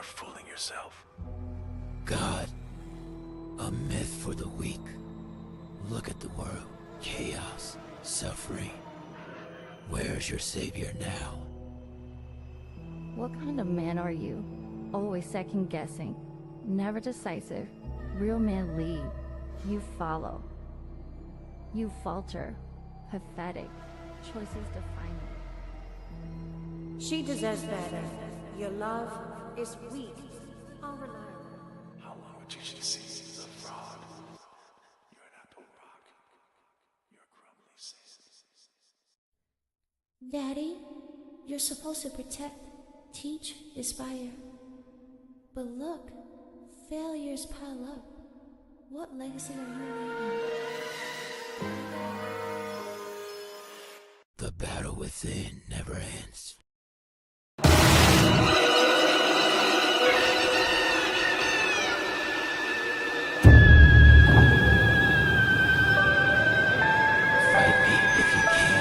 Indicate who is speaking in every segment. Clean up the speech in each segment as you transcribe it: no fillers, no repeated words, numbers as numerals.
Speaker 1: You're fooling yourself.
Speaker 2: God, a myth for the weak. Look at the world. Chaos, suffering. Where's your savior now?
Speaker 3: What kind of man are you? Always second guessing, never decisive. Real men lead, you follow. You falter, pathetic. Choices define you.
Speaker 4: She deserves better. Your love is weak, unreliable.
Speaker 1: How long would teach you to see he's a fraud? You're an apple rock. You're crumbly sand.
Speaker 5: Daddy, you're supposed to protect, teach, inspire. But look, failures pile up. What legacy are you leaving?
Speaker 2: The battle within never ends. Fight me if you can.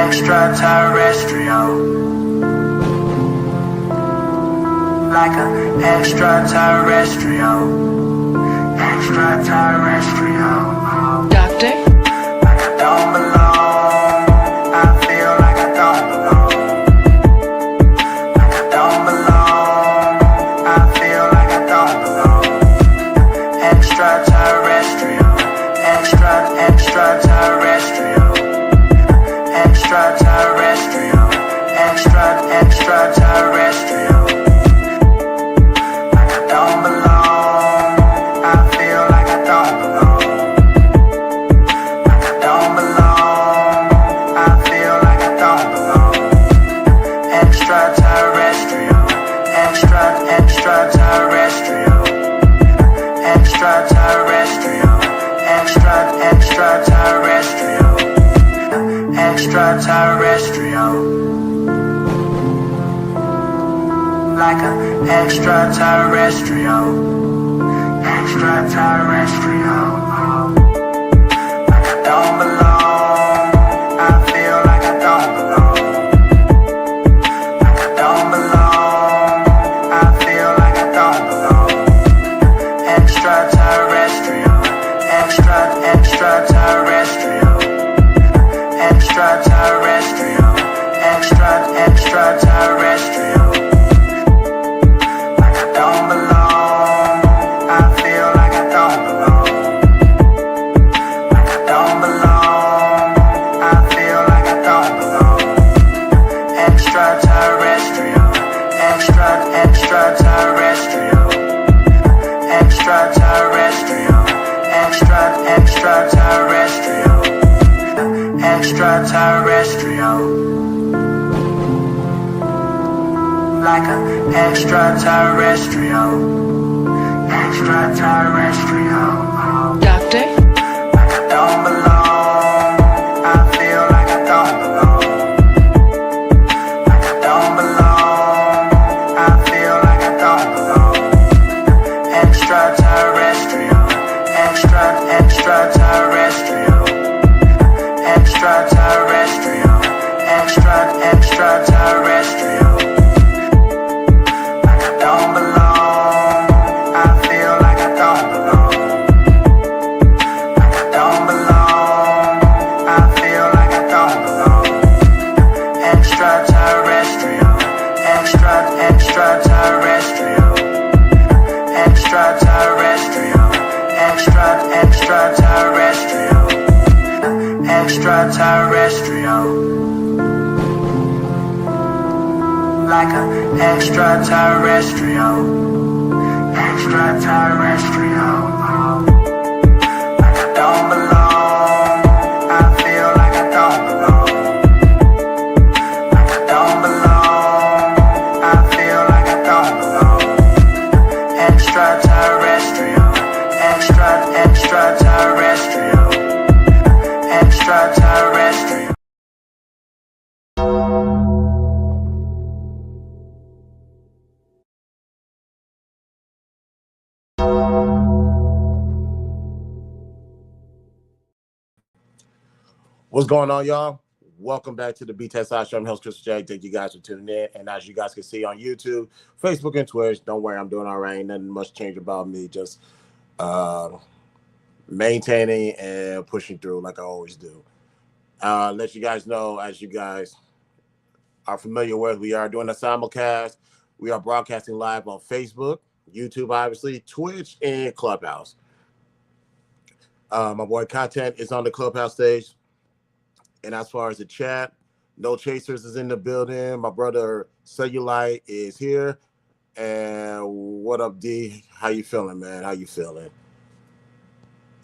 Speaker 6: Extraterrestrial, like an extraterrestrial, extraterrestrial.
Speaker 7: Doctor?
Speaker 6: Like I don't belong, I feel like I don't belong. Like I don't belong, I feel like I don't belong. Extraterrestrial, extraterrestrial. Extraterrestrial, extraterrestrial. Like I don't belong, I feel like I don't belong. Like I don't belong, I feel like I don't belong. Extraterrestrial, extraterrestrial. Extraterrestrial, extraterrestrial. Extraterrestrial, like an extraterrestrial, extraterrestrial. Like I don't belong, I feel like I don't belong. Like I don't belong, I feel like I don't belong. Extraterrestrial, extraterrestrial. Like an extraterrestrial. Extraterrestrial.
Speaker 7: Doctor?
Speaker 6: Like I don't belong. I feel like I don't belong. Like I don't belong. I feel like I don't belong. Extraterrestrial. Extraterrestrial. Extraterrestrial. Extraterrestrial. Like I don't belong. I feel like I don't belong. Like I don't belong. I feel like I don't belong. Extraterrestrial. Extraterrestrial. Extraterrestrial. Extraterrestrial. Extraterrestrial. Like an extraterrestrial. Extraterrestrial. Like I don't belong. I feel like I don't belong. Like I don't belong. I feel like I don't belong. Extraterrestrial. Extraterrestrial. Extraterrestrial.
Speaker 8: What's going on, y'all? Welcome back to the BTSI show. I'm host Chris J. Thank you guys for tuning in. And as you guys can see on YouTube, Facebook, and Twitch, don't worry, I'm doing all right. Ain't nothing much change about me. Just maintaining and pushing through like I always do. Let you guys know, as you guys are familiar with, we are doing a simulcast. We are broadcasting live on Facebook, YouTube, obviously, Twitch, and Clubhouse. My boy Content is on the Clubhouse stage. And as far as the chat, No Chasers is in the building. My brother Cellulite is here. And what up, D? How you feeling, man? How you feeling?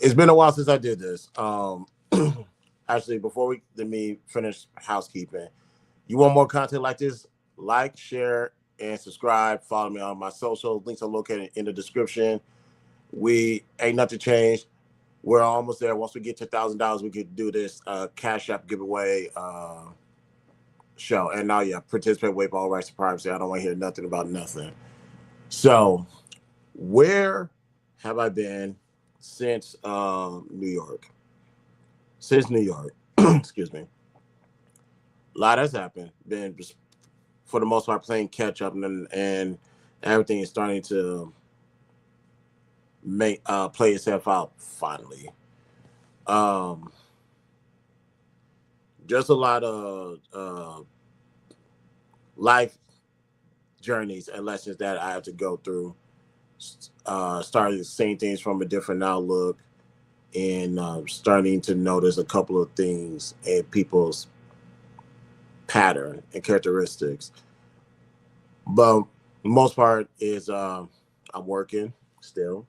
Speaker 8: It's been a while since I did this. Actually, before let me finish housekeeping. You want more content like this? Like, share, and subscribe. Follow me on my social. Links are located in the description. We ain't nothing changed. We're almost there. Once we get to $1,000, we could do this Cash App giveaway show. And now, yeah, participate, waive all rights to privacy. I don't want to hear nothing about nothing. So, where have I been since New York? Since New York, excuse me. A lot has happened. Been, for the most part, playing catch up, and everything is starting to play itself out finally. Just a lot of life journeys and lessons that I have to go through. Started seeing things from a different outlook, and starting to notice a couple of things in people's pattern and characteristics. But the most part is I'm working still.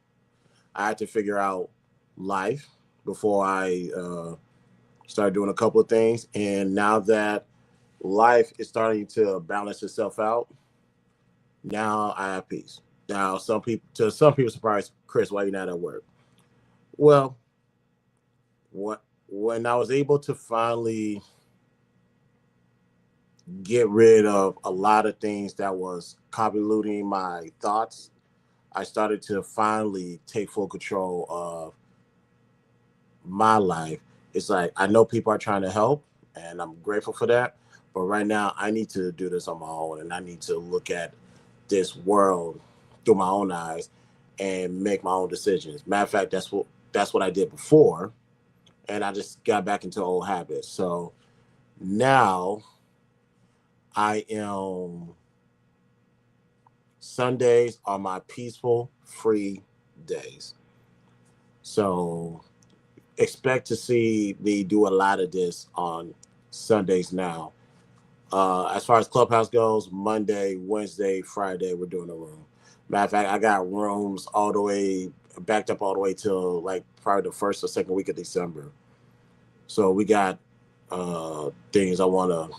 Speaker 8: I had to figure out life before I started doing a couple of things. And now that life is starting to balance itself out, now I have peace. Now, some people surprised, Chris, why you're not at work? Well, when I was able to finally get rid of a lot of things that was convoluting my thoughts, I started to finally take full control of my life. It's like, I know people are trying to help, and I'm grateful for that. But right now, I need to do this on my own, and I need to look at this world through my own eyes and make my own decisions. Matter of fact, that's what I did before, and I just got back into old habits. So now I am Sundays are my peaceful, free days. So expect to see me do a lot of this on Sundays now. As far as Clubhouse goes, Monday, Wednesday, Friday, we're doing a room. Matter of fact, I got rooms all the way backed up all the way till like probably the first or second week of December. So we got things I want to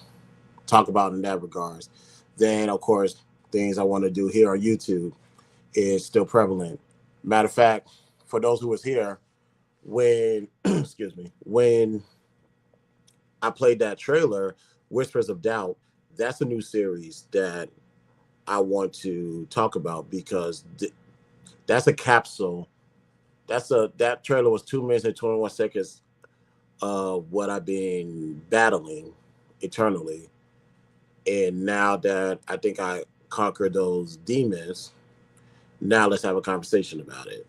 Speaker 8: talk about in that regards. Then, of course, things I want to do here on YouTube is still prevalent. Matter of fact, for those who was here when excuse me, when I played that trailer, Whispers of Doubt, that's a new series that I want to talk about because that's a capsule. That trailer was 2 minutes and 21 seconds of what I've been battling eternally. And now that I think I conquered those demons, now let's have a conversation about it.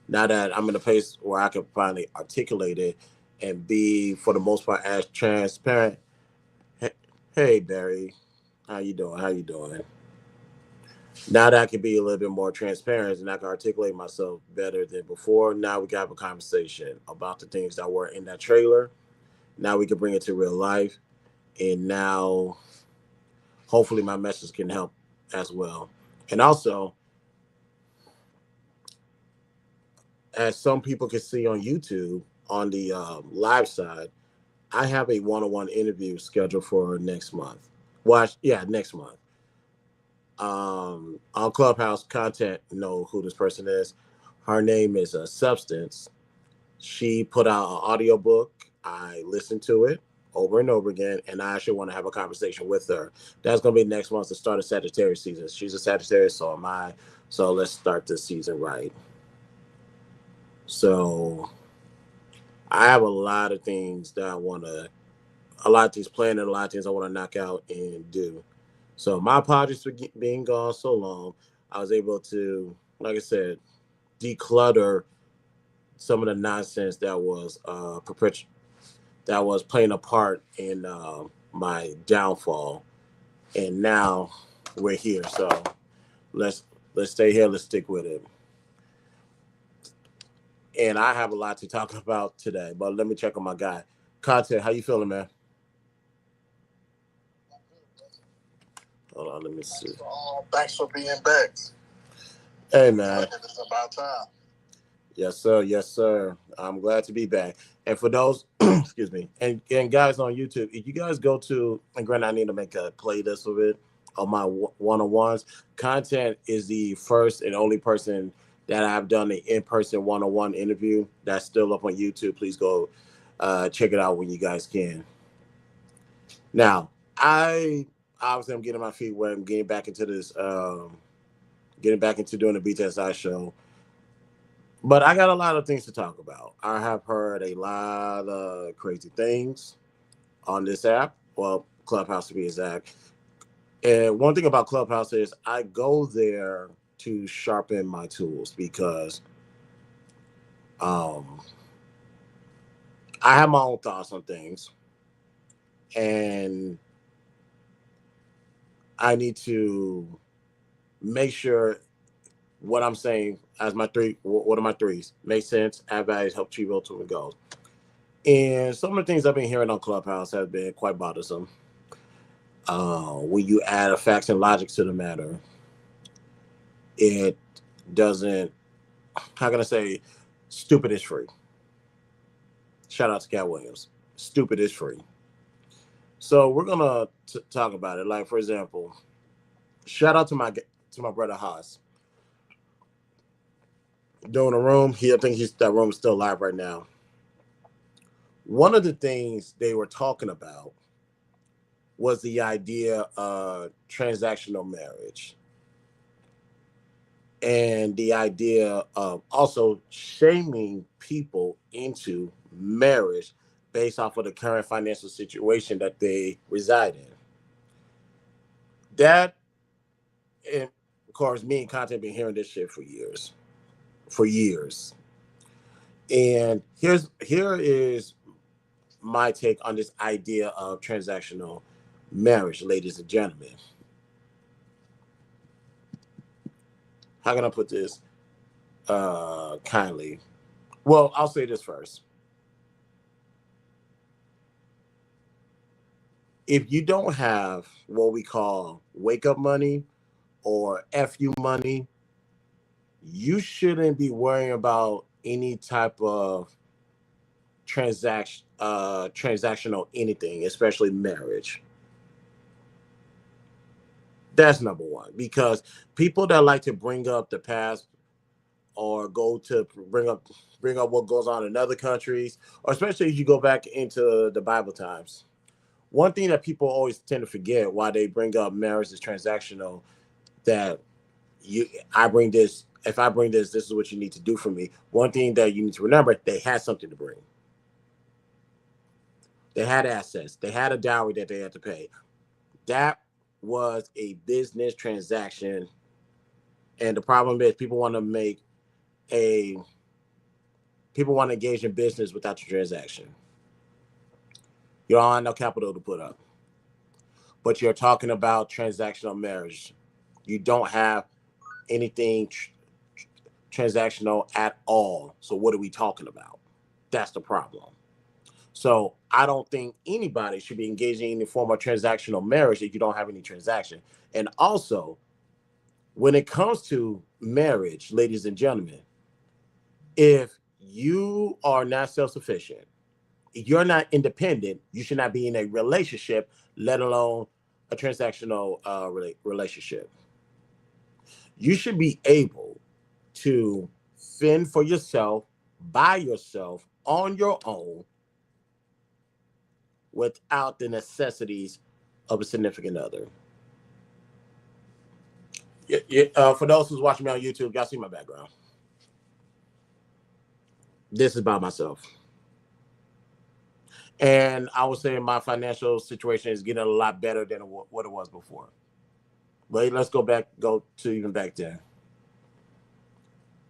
Speaker 8: Now that I'm in a place where I can finally articulate it and be, for the most part, as transparent. Hey, hey Barry, how you doing? How you doing? Now that I can be a little bit more transparent and I can articulate myself better than before, now we can have a conversation about the things that were in that trailer. Now we can bring it to real life, and now hopefully my message can help as well. And also, as some people can see on YouTube on the live side, I have a one-on-one interview scheduled for next month. Well, yeah, next month. On Clubhouse content, know who this person is. Her name is Substance. She put out an audiobook. I listened to it over and over again, and I actually want to have a conversation with her. That's going to be next month, the start of Sagittarius season. She's a Sagittarius, so am I. So let's start this season right. So I have a lot of things that I want to, a lot of things planned and a lot of things I want to knock out and do. So my apologies for being gone so long. I was able to, like I said, declutter some of the nonsense that was that was playing a part in my downfall, and now we're here. So let's let's stay here. Let's stick with it. And I have a lot to talk about today, but let me check on my guy. Content, how you feeling, man? Hold on, let me see.
Speaker 1: Thanks for being back.
Speaker 8: Hey, man.
Speaker 1: It's about time.
Speaker 8: Yes, sir. Yes, sir. I'm glad to be back. And for those, excuse me, and guys on YouTube, if you guys go to, and granted, I need to make a playlist of it, of my one-on-ones. Content is the first and only person that I've done an in-person one-on-one interview. That's still up on YouTube. Please go check it out when you guys can. Now, I obviously I'm getting my feet wet. I'm getting back into this, getting back into doing the BTSI show. But I got a lot of things to talk about. I have heard a lot of crazy things on this app. Well, Clubhouse to be exact. And one thing about Clubhouse is I go there to sharpen my tools because um, I have my own thoughts on things. And I need to make sure what I'm saying as my three, what are my threes? Make sense, add values, help achieve ultimate goals. And some of the things I've been hearing on Clubhouse have been quite bothersome. When you add a facts and logic to the matter, it doesn't, how can I say, stupid is free. Shout out to Cat Williams. Stupid is free. So we're going to talk about it. Like, for example, shout out to my brother Haas. Doing a room, I think that room is still live right now. One of the things they were talking about was the idea of transactional marriage and the idea of also shaming people into marriage based off of the current financial situation that they reside in. That, and of course, me and Content been hearing this shit for years. And here is my take on this idea of transactional marriage, ladies and gentlemen. How can I put this kindly? Well, I'll say this first. If you don't have what we call wake up money or FU money, you shouldn't be worrying about any type of transactional anything, especially marriage. That's number one, because people that like to bring up the past or go to bring up what goes on in other countries, or especially if you go back into the Bible times. One thing that people always tend to forget why they bring up marriage is transactional, that you I bring this, if I bring this is what you need to do for me. One thing that you need to remember, they had something to bring. They had assets. They had a dowry that they had to pay. That was a business transaction. And the problem is a people want to engage in business without the transaction. You don't have no capital to put up. But you're talking about transactional marriage. You don't have anything transactional at all. So what are we talking about? That's the problem. So I don't think anybody should be engaging in any form of transactional marriage if you don't have any transaction. And also, when it comes to marriage, ladies and gentlemen, if you are not self-sufficient, if you're not independent, you should not be in a relationship, let alone a transactional relationship. You should be able to fend for yourself, by yourself, on your own, without the necessities of a significant other. For those who's watching me on YouTube, y'all see my background. This is by myself. And I would say my financial situation is getting a lot better than what it was before. But let's go to even back then.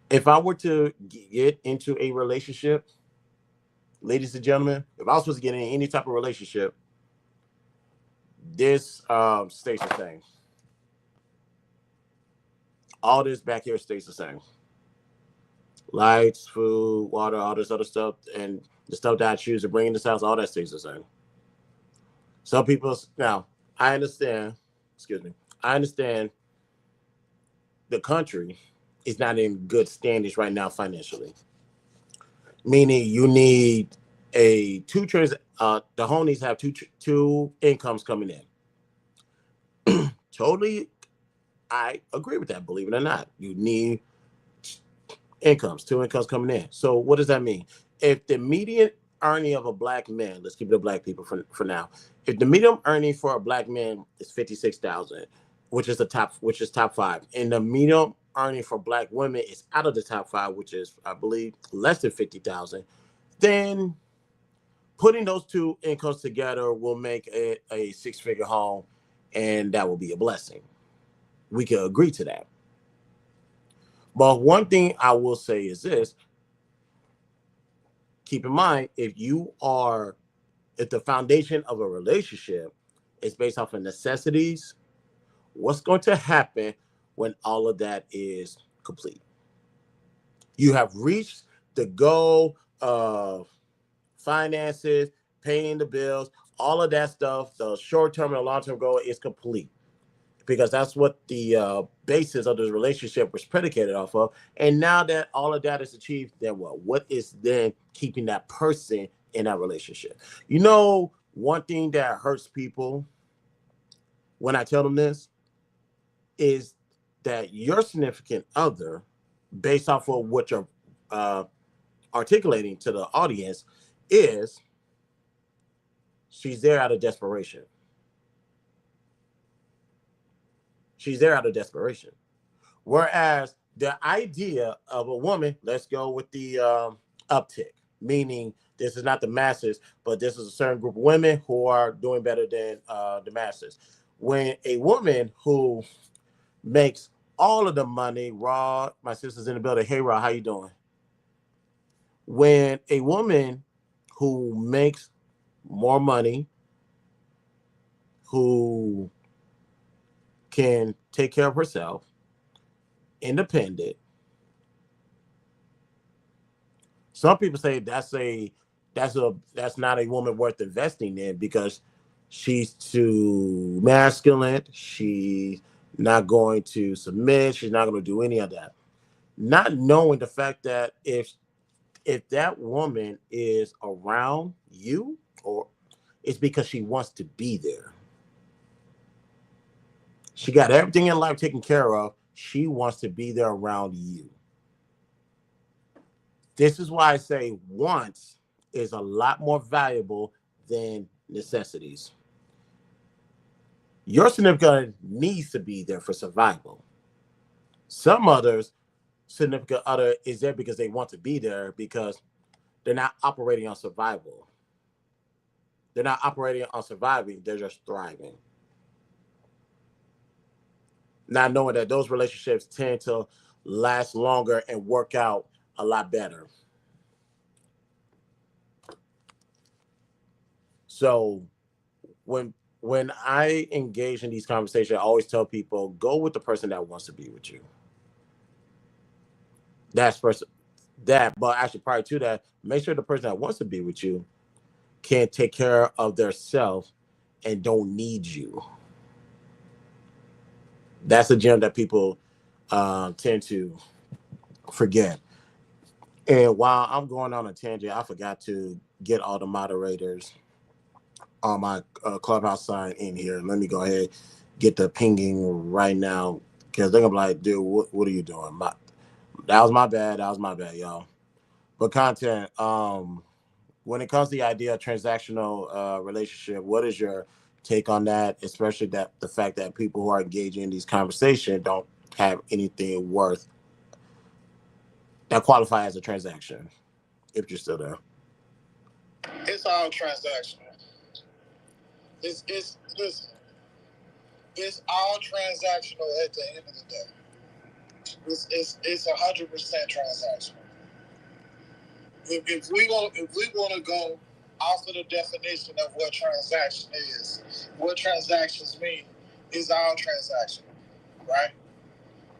Speaker 8: If I were to get into a relationship, ladies and gentlemen, if I was supposed to get in any type of relationship, this stays the same. All this back here stays the same. Lights, food, water, all this other stuff, and the stuff that I choose to bring in this house, all that stays the same. Some people, now, I understand the country is not in good standings right now financially. Meaning you need the home needs to have two incomes coming in. Totally, I agree with that, believe it or not. You need two incomes coming in. So what does that mean? If the median earning of a black man, let's keep it to black people for now. If the median earning for a black man is 56,000, which is top five, and the median earning for black women is out of the top five, which is, I believe, less than 50,000, then putting those two incomes together will make it a six-figure home, and that will be a blessing. We can agree to that. But one thing I will say is this: keep in mind, if the foundation of a relationship is based off of necessities, what's going to happen when all of that is complete? You have reached the goal of finances, paying the bills, all of that stuff. The short-term and the long-term goal is complete, because that's what the basis of this relationship was predicated off of. And now that all of that is achieved, then what? What is then keeping that person in that relationship? You know, one thing that hurts people when I tell them this is that your significant other, based off of what you're articulating to the audience, is she's there out of desperation. She's there out of desperation. Whereas the idea of a woman, let's go with the uptick, meaning this is not the masses, but this is a certain group of women who are doing better than the masses. When a woman who makes all of the money, Raw, my sister's in the building. Hey, Raw, how you doing? When a woman who makes more money, who can take care of herself, independent. Some people say that's not a woman worth investing in because she's too masculine. She's not going to submit. She's not going to do any of that. Not knowing the fact that if if that woman is around you, or it's because she wants to be there. She got everything in life taken care of. She wants to be there around you. This is why I say wants is a lot more valuable than necessities. Your significant other needs to be there for survival. Some others, significant other is there because they want to be there because they're not operating on survival. They're not operating on surviving, they're just thriving. Not knowing that those relationships tend to last longer and work out a lot better. So when when I engage in these conversations, I always tell people go with the person that wants to be with you. That's first that, but actually prior to that, make sure the person that wants to be with you can take care of their self and don't need you. That's a gem that people tend to forget. And while I'm going on a tangent, I forgot to get all the moderators on my clubhouse sign in here. Let me go ahead get the pinging right now because they're gonna be like, dude, what are you doing? That was my bad. That was my bad, y'all. But content, when it comes to the idea of transactional relationship, what is your take on that? Especially that the fact that people who are engaging in these conversations don't have anything worth that qualify as a transaction. If you're still there,
Speaker 7: it's all transactional. It's listen. It's all transactional at the end of the day. It's 100% transactional. If we want to go off of the definition of what transaction is, what transactions mean is all transactional, right?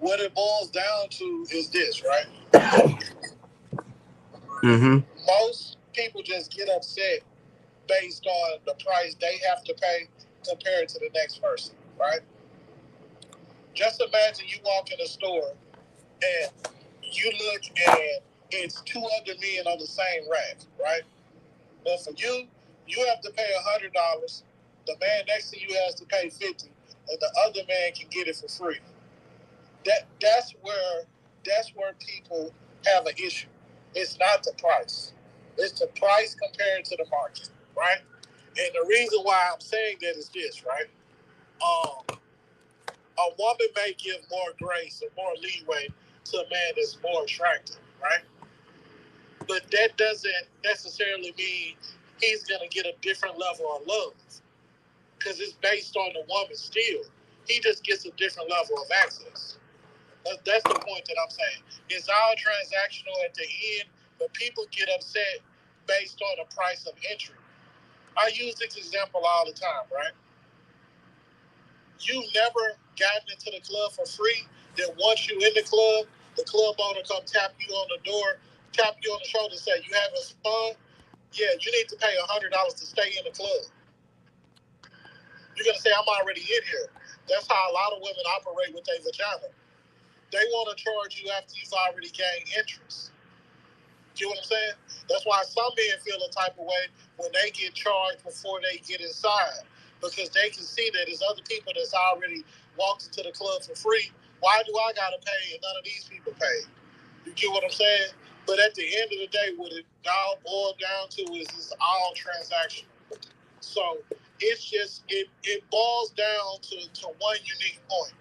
Speaker 7: What it boils down to is this, right?
Speaker 8: mm-hmm.
Speaker 7: Most people just get upset based on the price they have to pay compared to the next person, right? Just imagine you walk in a store and you look and it's two other men on the same rack, right? But for you, you have to pay $100. The man next to you has to pay $50, and the other man can get it for free. That's where people have an issue. It's not the price. It's the price compared to the market, right? And the reason why I'm saying that is this, right? A woman may give more grace or more leeway to a man that's more attractive, right? But that doesn't necessarily mean he's going to get a different level of love because it's based on the woman still. He just gets a different level of access. That's the point that I'm saying. It's all transactional at the end, but people get upset based on the price of entry. I use this example all the time, right? You never gotten into the club for free. Then once you in the club owner come tap you on the door, tap you on the shoulder, and say, "You having fun? Yeah, you need to pay $100 to stay in the club." You're gonna say, "I'm already in here." That's how a lot of women operate with their vagina. They want to charge you after you've already gained interest. Do you know what I'm saying? That's why some men feel a type of way when they get charged before they get inside, because they can see that there's other people that's already walked into the club for free. Why do I gotta pay and none of these people pay? You get what I'm saying? But at the end of the day, what it all boils down to is it's all transactional. So it's just it boils down to one unique point.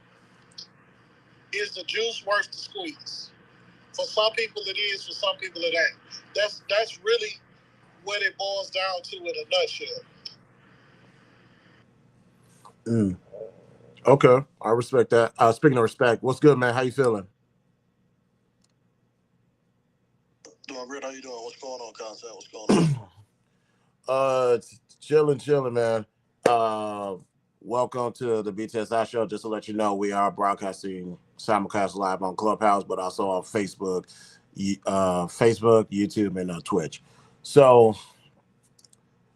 Speaker 7: Is the juice worth the squeeze? For some people it is, for some people it ain't. That's really what it boils down to in a nutshell.
Speaker 8: Okay, I respect that. Speaking of respect, what's good, man? How you feeling?
Speaker 7: Doing great. How you doing? What's going on, concept? What's going on?
Speaker 8: Chilling, man. Uh, welcome to the BTSI show. Just to let you know, we are broadcasting simulcast live on Clubhouse, but also on Facebook, YouTube, and Twitch. So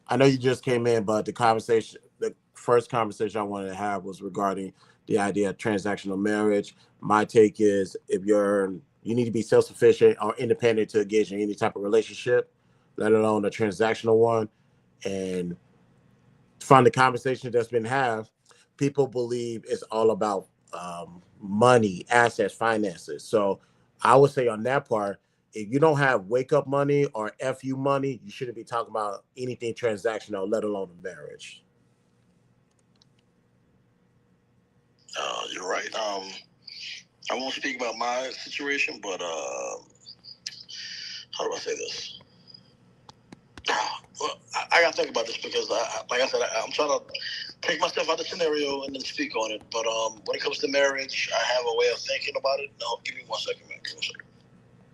Speaker 8: I know you just came in, but the first conversation I wanted to have was regarding the idea of transactional marriage. My take is if you're You need to be self-sufficient or independent to engage in any type of relationship, let alone a transactional one. And from the conversation that's been had, people believe it's all about money, assets, finances. So I would say on that part, if you don't have wake up money or FU money, you shouldn't be talking about anything transactional, let alone a marriage.
Speaker 9: You're right. I won't speak about my situation, but how do I say this? Well, I gotta think about this because, like I said, I'm trying to take myself out of the scenario and then speak on it. But when it comes to marriage, I have a way of thinking about it. No, give me 1 second, man. Give me 1 second.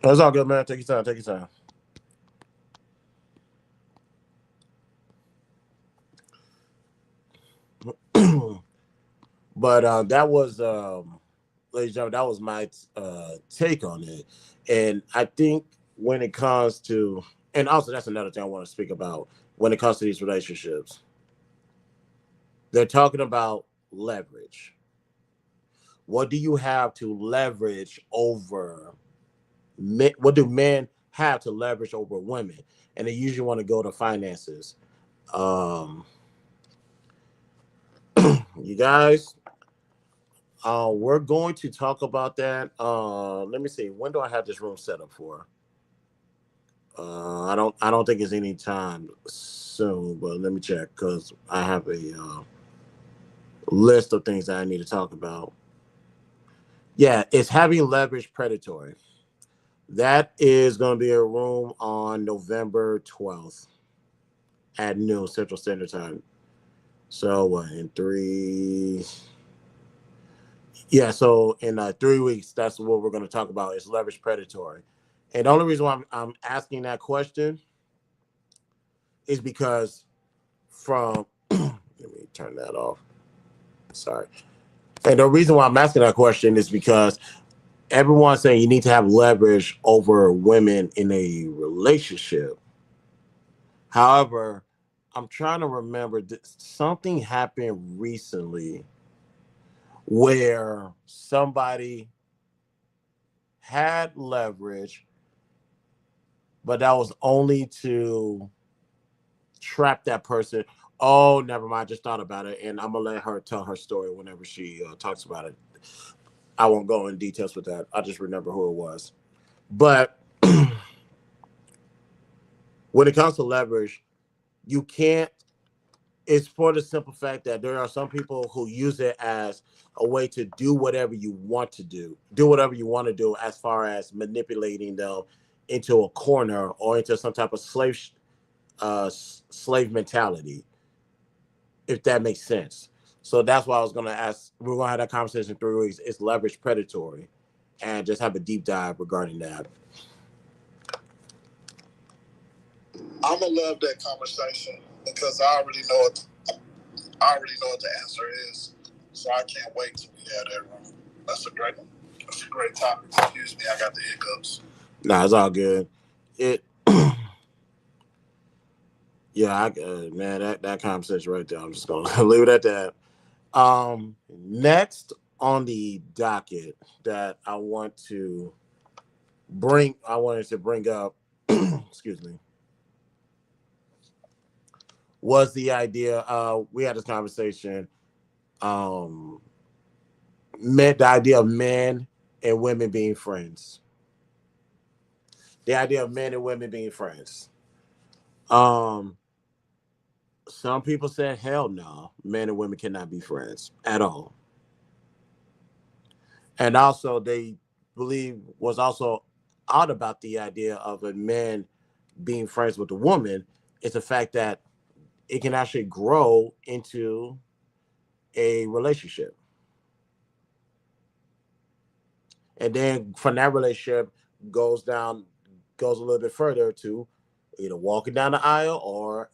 Speaker 8: That's all good, man. Take your time. Take your time. But that was, ladies and gentlemen, that was my take on it. And I think when it comes to, and also that's another thing I want to speak about when it comes to these relationships. They're talking about leverage. What do you have to leverage over men? What do men have to leverage over women? And they usually want to go to finances. Um, you guys, we're going to talk about that. Let me see. When do I have this room set up for? I don't think it's any time soon, but let me check because I have a list of things that I need to talk about. Yeah, it's having leverage predatory. That is going to be a room on November 12th at noon Central Standard Time. So in three, yeah, so in 3 weeks, that's what we're going to talk about is leverage predatory. And the only reason why I'm asking that question is because from, let me turn that off. Sorry. And the reason why I'm asking that question is because everyone's saying you need to have leverage over women in a relationship. However, I'm trying to remember something happened recently where somebody had leverage, but that was only to trap that person. Oh, never mind. I just thought about it, and I'm gonna let her tell her story whenever she talks about it. I won't go in details with that. I just remember who it was. But when it comes to leverage, you can't. It's for the simple fact that there are some people who use it as a way to do whatever you want to do whatever you want to do, as far as manipulating them into a corner or into some type of slave mentality, if that makes sense. So that's why I was going to ask. We're going to have that conversation in 3 weeks. It's leverage predatory, and just have a deep dive regarding that.
Speaker 7: I'm gonna love that conversation because I already know what the answer is. So I can't wait till we have that room. That's a great topic. Excuse me, I got the hiccups.
Speaker 8: Nah, it's all good. It Yeah, man, that conversation right there. I'm just gonna leave it at that. Next on the docket that I wanted to bring up, excuse me, was the idea. We had this conversation. The idea of men and women being friends. The idea of men and women being friends. Um, some people said, hell no, men and women cannot be friends at all. And also, they believe was also out about the idea of a man being friends with a woman is the fact that it can actually grow into a relationship. And then from that relationship goes goes a little bit further to either walking down the aisle or,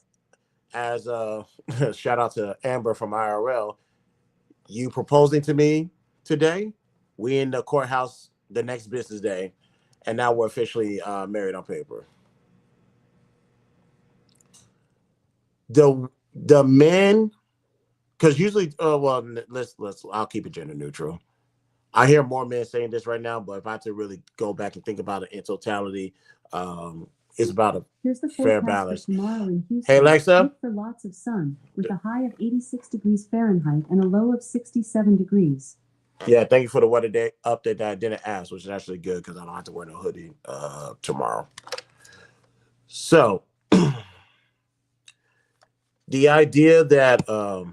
Speaker 8: as a shout out to Amber from IRL, you proposing to me today, we in the courthouse the next business day, and now we're officially married on paper. The men, because usually, well, let's I'll keep it gender neutral. I hear more men saying this right now, but if I had to really go back and think about it in totality, it's about a
Speaker 10: Here's the
Speaker 8: fair
Speaker 10: forecast for
Speaker 8: balance.
Speaker 10: tomorrow in Houston.
Speaker 8: Hey, Alexa.
Speaker 10: Look for lots of sun, with a high of 86 degrees Fahrenheit and a low of 67 degrees.
Speaker 8: Yeah, thank you for the weather day update that I didn't ask, which is actually good because I don't have to wear no hoodie tomorrow. So the idea that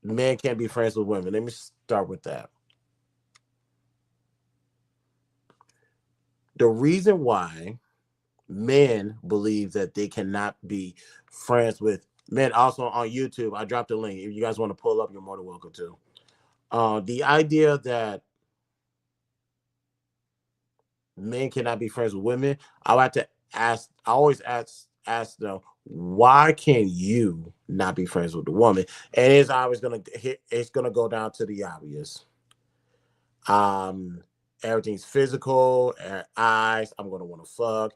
Speaker 8: men can't be friends with women. Let me start with that. The reason why men believe that they cannot be friends with men, also on YouTube, I dropped a link. If you guys want to pull up, you're more than welcome to. The idea that men cannot be friends with women, I like to ask. I always ask them, why can you not be friends with the woman? And it's always gonna hit. It's gonna go down to the obvious. Um, Everything's physical. Eyes. I'm gonna want to fuck.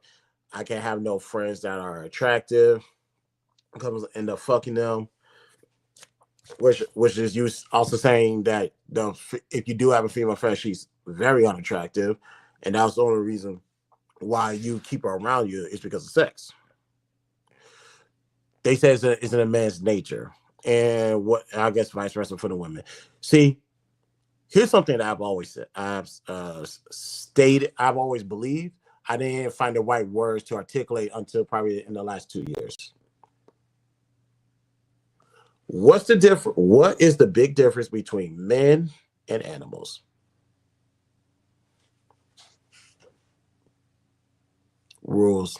Speaker 8: I can't have no friends that are attractive. Because end up fucking them. Which is you also saying that if you do have a female friend, she's very unattractive, and that's the only reason why you keep her around you is because of sex. They say it's in a man's nature, and what I guess vice versa for the women. See, here's something that I've always said. I've stated. I've always believed. I didn't find the right words to articulate until probably in the last 2 years. What's the difference? What is the big difference between men and animals? Rules,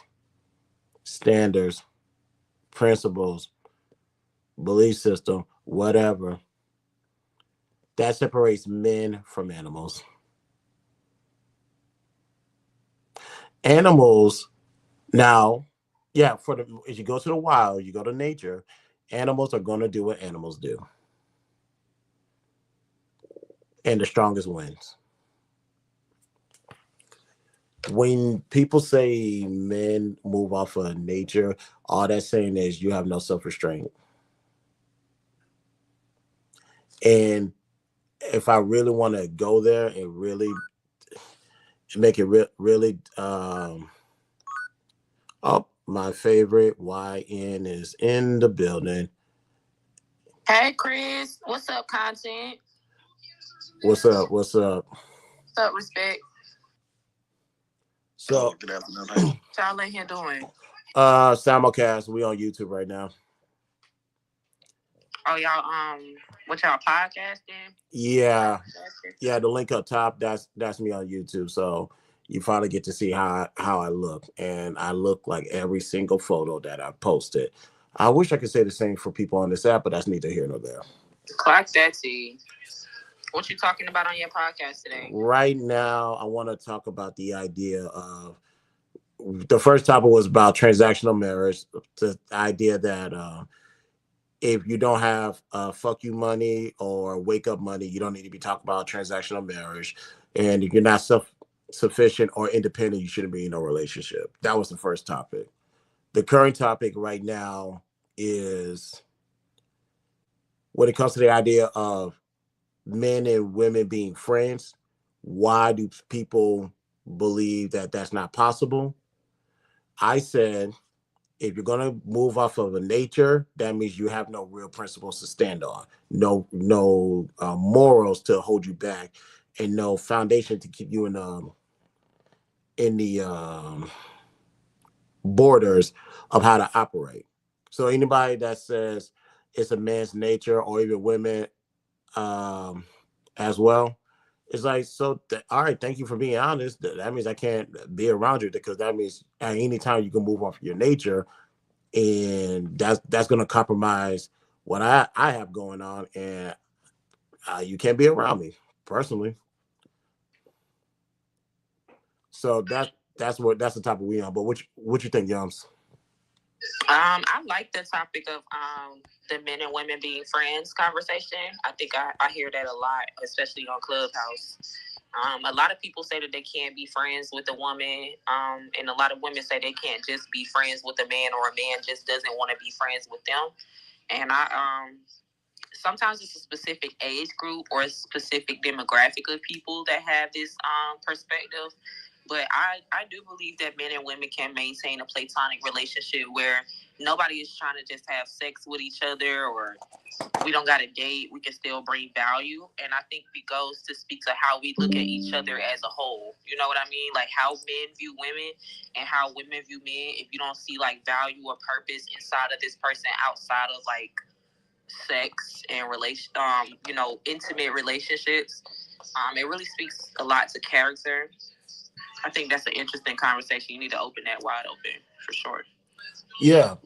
Speaker 8: standards, principles, belief system, whatever. That separates men from animals. Animals now, yeah, for the if you go to the wild, you go to nature, animals are gonna do what animals do. And the strongest wins. When people say men move off of nature, all that's saying is you have no self-restraint. And if I really want to go there and really make it really oh, my favorite YN is in the building.
Speaker 11: Hey Chris, what's up, content?
Speaker 8: What's up? What's up?
Speaker 11: What's up, respect?
Speaker 8: So
Speaker 9: good afternoon. How
Speaker 11: y'all in here doing?
Speaker 8: simulcast. We on YouTube right now.
Speaker 11: Oh, y'all what y'all podcasting?
Speaker 8: Yeah. Yeah, the link up top, that's me on YouTube. So you finally get to see how I look. And I look like every single photo that I posted. I wish I could say the same for people on this app, but that's neither here nor there.
Speaker 11: Clock that T. What you talking about on your podcast today?
Speaker 8: Right now, I want to talk about the idea of the first topic was about transactional marriage. The idea that if you don't have fuck you money or wake up money, you don't need to be talking about transactional marriage. And if you're not sufficient or independent, you shouldn't be in a relationship. That was the first topic. The current topic right now is when it comes to the idea of men and women being friends, why do people believe that that's not possible? I said, if you're going to move off of a nature, that means you have no real principles to stand on, no morals to hold you back, and no foundation to keep you in the borders of how to operate. So anybody that says it's a man's nature, or even women as well, it's like, so all right, thank you for being honest. That means I can't be around you, because that means at any time you can move off your nature, and that's going to compromise what I have going on, and you can't be around me personally. So that's the topic we on. But what you think, Yums?
Speaker 11: I like the topic of the men and women being friends conversation. I think I hear that a lot, especially on Clubhouse. A lot of people say that they can't be friends with a woman, and a lot of women say they can't just be friends with a man, or a man just doesn't want to be friends with them. And sometimes it's a specific age group or a specific demographic of people that have this perspective. But I do believe that men and women can maintain a platonic relationship where nobody is trying to just have sex with each other, or we don't got a date. We can still bring value. And I think it goes to speak to how we look at each other as a whole. You know what I mean? Like how men view women and how women view men. If you don't see like value or purpose inside of this person outside of like sex and intimate relationships, it really speaks a lot to character. I think that's an interesting conversation. You need to open that wide open for sure.
Speaker 8: Yeah,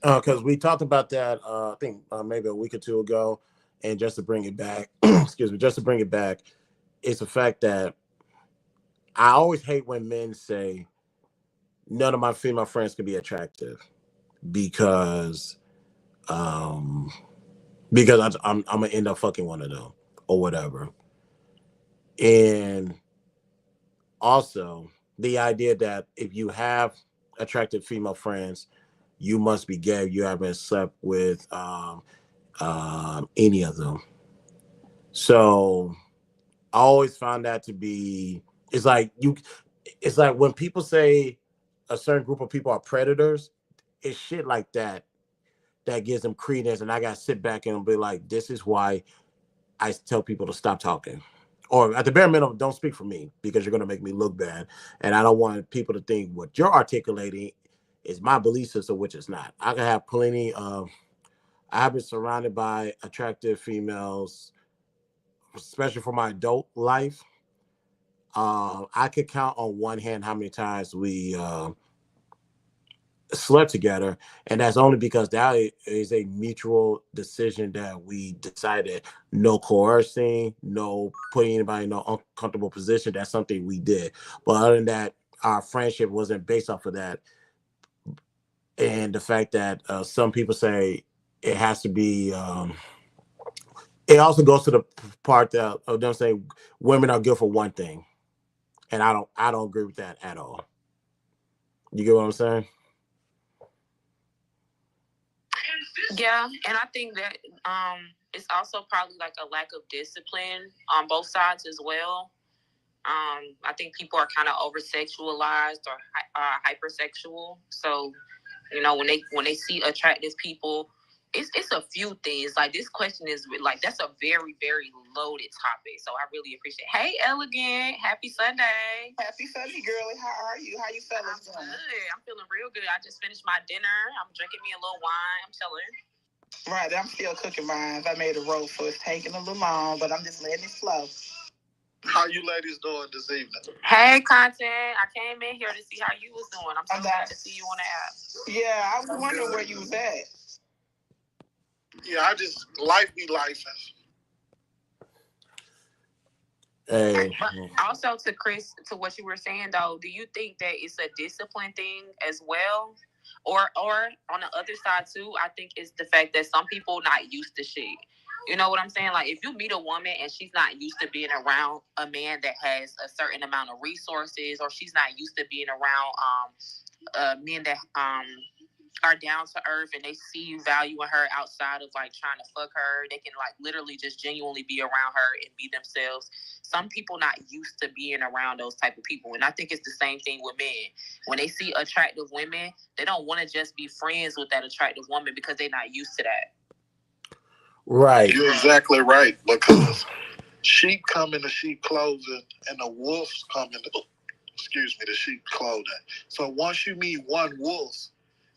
Speaker 8: because we talked about that. I think maybe a week or two ago, and just to bring it back, excuse me, just to bring it back, it's the fact that I always hate when men say none of my female friends can be attractive because um I'm gonna end up fucking one of them or whatever. And also the idea that if you have attractive female friends, you must be gay. You haven't slept with any of them. So I always found that to be it's like you it's like when people say a certain group of people are predators, it's shit like that that gives them credence. And I gotta sit back and be like, this is why I tell people to stop talking. Or at the bare minimum, don't speak for me because you're gonna make me look bad. And I don't want people to think what you're articulating is my belief system, which is not. I can have plenty of I have been surrounded by attractive females, especially for my adult life. I could count on one hand how many times we slept together, and that's only because that is a mutual decision that we decided. No coercing, no putting anybody in an uncomfortable position. That's something we did. But other than that, our friendship wasn't based off of that. And the fact that some people say it has to be. It also goes to the part that of them saying women are good for one thing, and I don't agree with that at all. You get what I'm saying?
Speaker 11: Yeah, and I think that it's also probably like a lack of discipline on both sides as well. I think people are kind of over sexualized or hypersexual. So, when they see attractive people, it's a few things. Like this question is like that's a very very loaded topic. So I really appreciate. Hey, Elegant, happy Sunday.
Speaker 12: Happy Sunday, girlie. How are you? How you fellas doing?
Speaker 11: Good. I'm feeling real good. I just finished my dinner. I'm drinking me a little wine. I'm chilling.
Speaker 12: Right, I'm still cooking mine. I made a roast, so it's taking a little long, but I'm just letting it flow.
Speaker 7: How you ladies doing this evening?
Speaker 11: Hey, Content. I came in here to see how you was doing. I'm so glad to see you on the app.
Speaker 12: Yeah, I was wondering where you was at.
Speaker 7: Yeah, I just life be life.
Speaker 8: Hey.
Speaker 11: But also to Chris, to what you were saying though, do you think that it's a discipline thing as well? Or on the other side too, I think it's the fact that some people not used to shit. You know what I'm saying? Like if you meet a woman and she's not used to being around a man that has a certain amount of resources, or she's not used to being around men that are down to earth and they see you value in her outside of like trying to fuck her, they can like literally just genuinely be around her and be themselves. Some people not used to being around those type of people, and I think it's the same thing with men. When they see attractive women, they don't want to just be friends with that attractive woman because they're not used to that.
Speaker 8: Right.
Speaker 7: You're exactly right, because sheep come in the sheep clothing and the wolves come in the sheep clothing. So once you meet one wolf,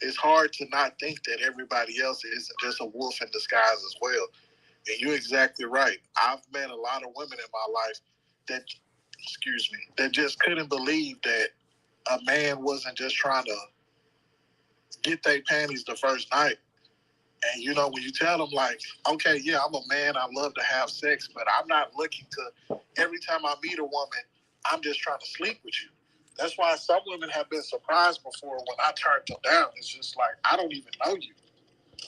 Speaker 7: it's hard to not think that everybody else isn't just a wolf in disguise as well. And you're exactly right. I've met a lot of women in my life that just couldn't believe that a man wasn't just trying to get their panties the first night. And when you tell them like, okay, yeah, I'm a man, I love to have sex, but I'm not looking to, every time I meet a woman, I'm just trying to sleep with you. That's why some women have been surprised before when I turned them down. It's just like, I don't even know you.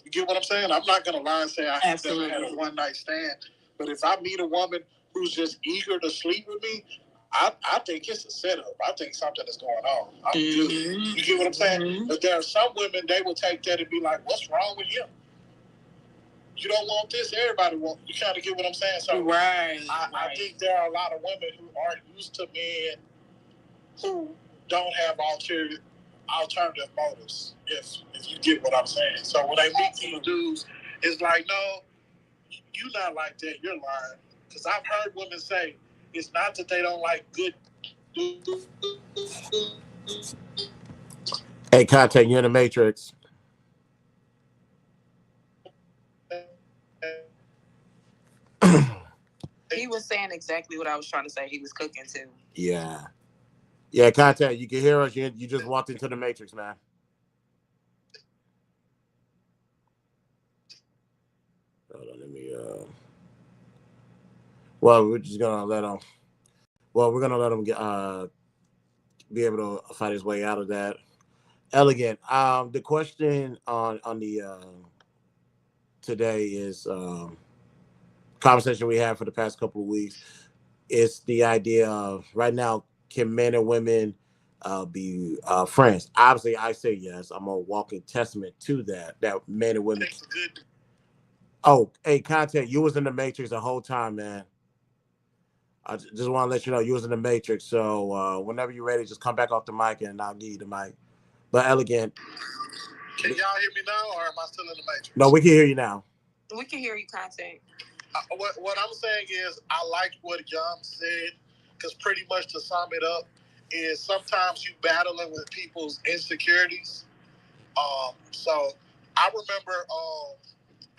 Speaker 7: You get what I'm saying? I'm not going to lie and say I have never had a one-night stand. But if I meet a woman who's just eager to sleep with me, I think it's a setup. I think something is going on. I'm good. You get what I'm saying? Mm-hmm. But there are some women, they will take that and be like, what's wrong with him? you don't want this, everybody wants. You kind of get what I'm saying? So
Speaker 12: Right.
Speaker 7: I think there are a lot of women who aren't used to men who don't have alternative motives, if you get what I'm saying. So when they meet these dudes, it's like, no, you not like that, you're lying. Because I've heard women say, it's not that they don't like good dudes.
Speaker 8: Hey, Content, you're in the Matrix.
Speaker 11: He was saying exactly what I was trying to say. He was cooking too.
Speaker 8: Yeah. Yeah, Content, you can hear us. You just walked into the Matrix, man. Hold on, let me, well, we're just going to let him, we're going to let him get, be able to fight his way out of that. Elegant. The question on the today is conversation we had for the past couple of weeks. It's the idea of right now, can men and women be friends? Obviously, I say yes. I'm a walking testament to that. That men and women. Oh, hey, Content, you was in the Matrix the whole time, man. I just want to let you know you was in the Matrix. So whenever you're ready, just come back off the mic and I'll give you the mic. But Elegant.
Speaker 7: Can y'all hear me now, or am I still in the Matrix?
Speaker 8: No, we can hear you now.
Speaker 11: We can hear you, Content.
Speaker 7: What I'm saying is, I like what Yum said, because pretty much to sum it up, is sometimes you battling with people's insecurities. So I remember,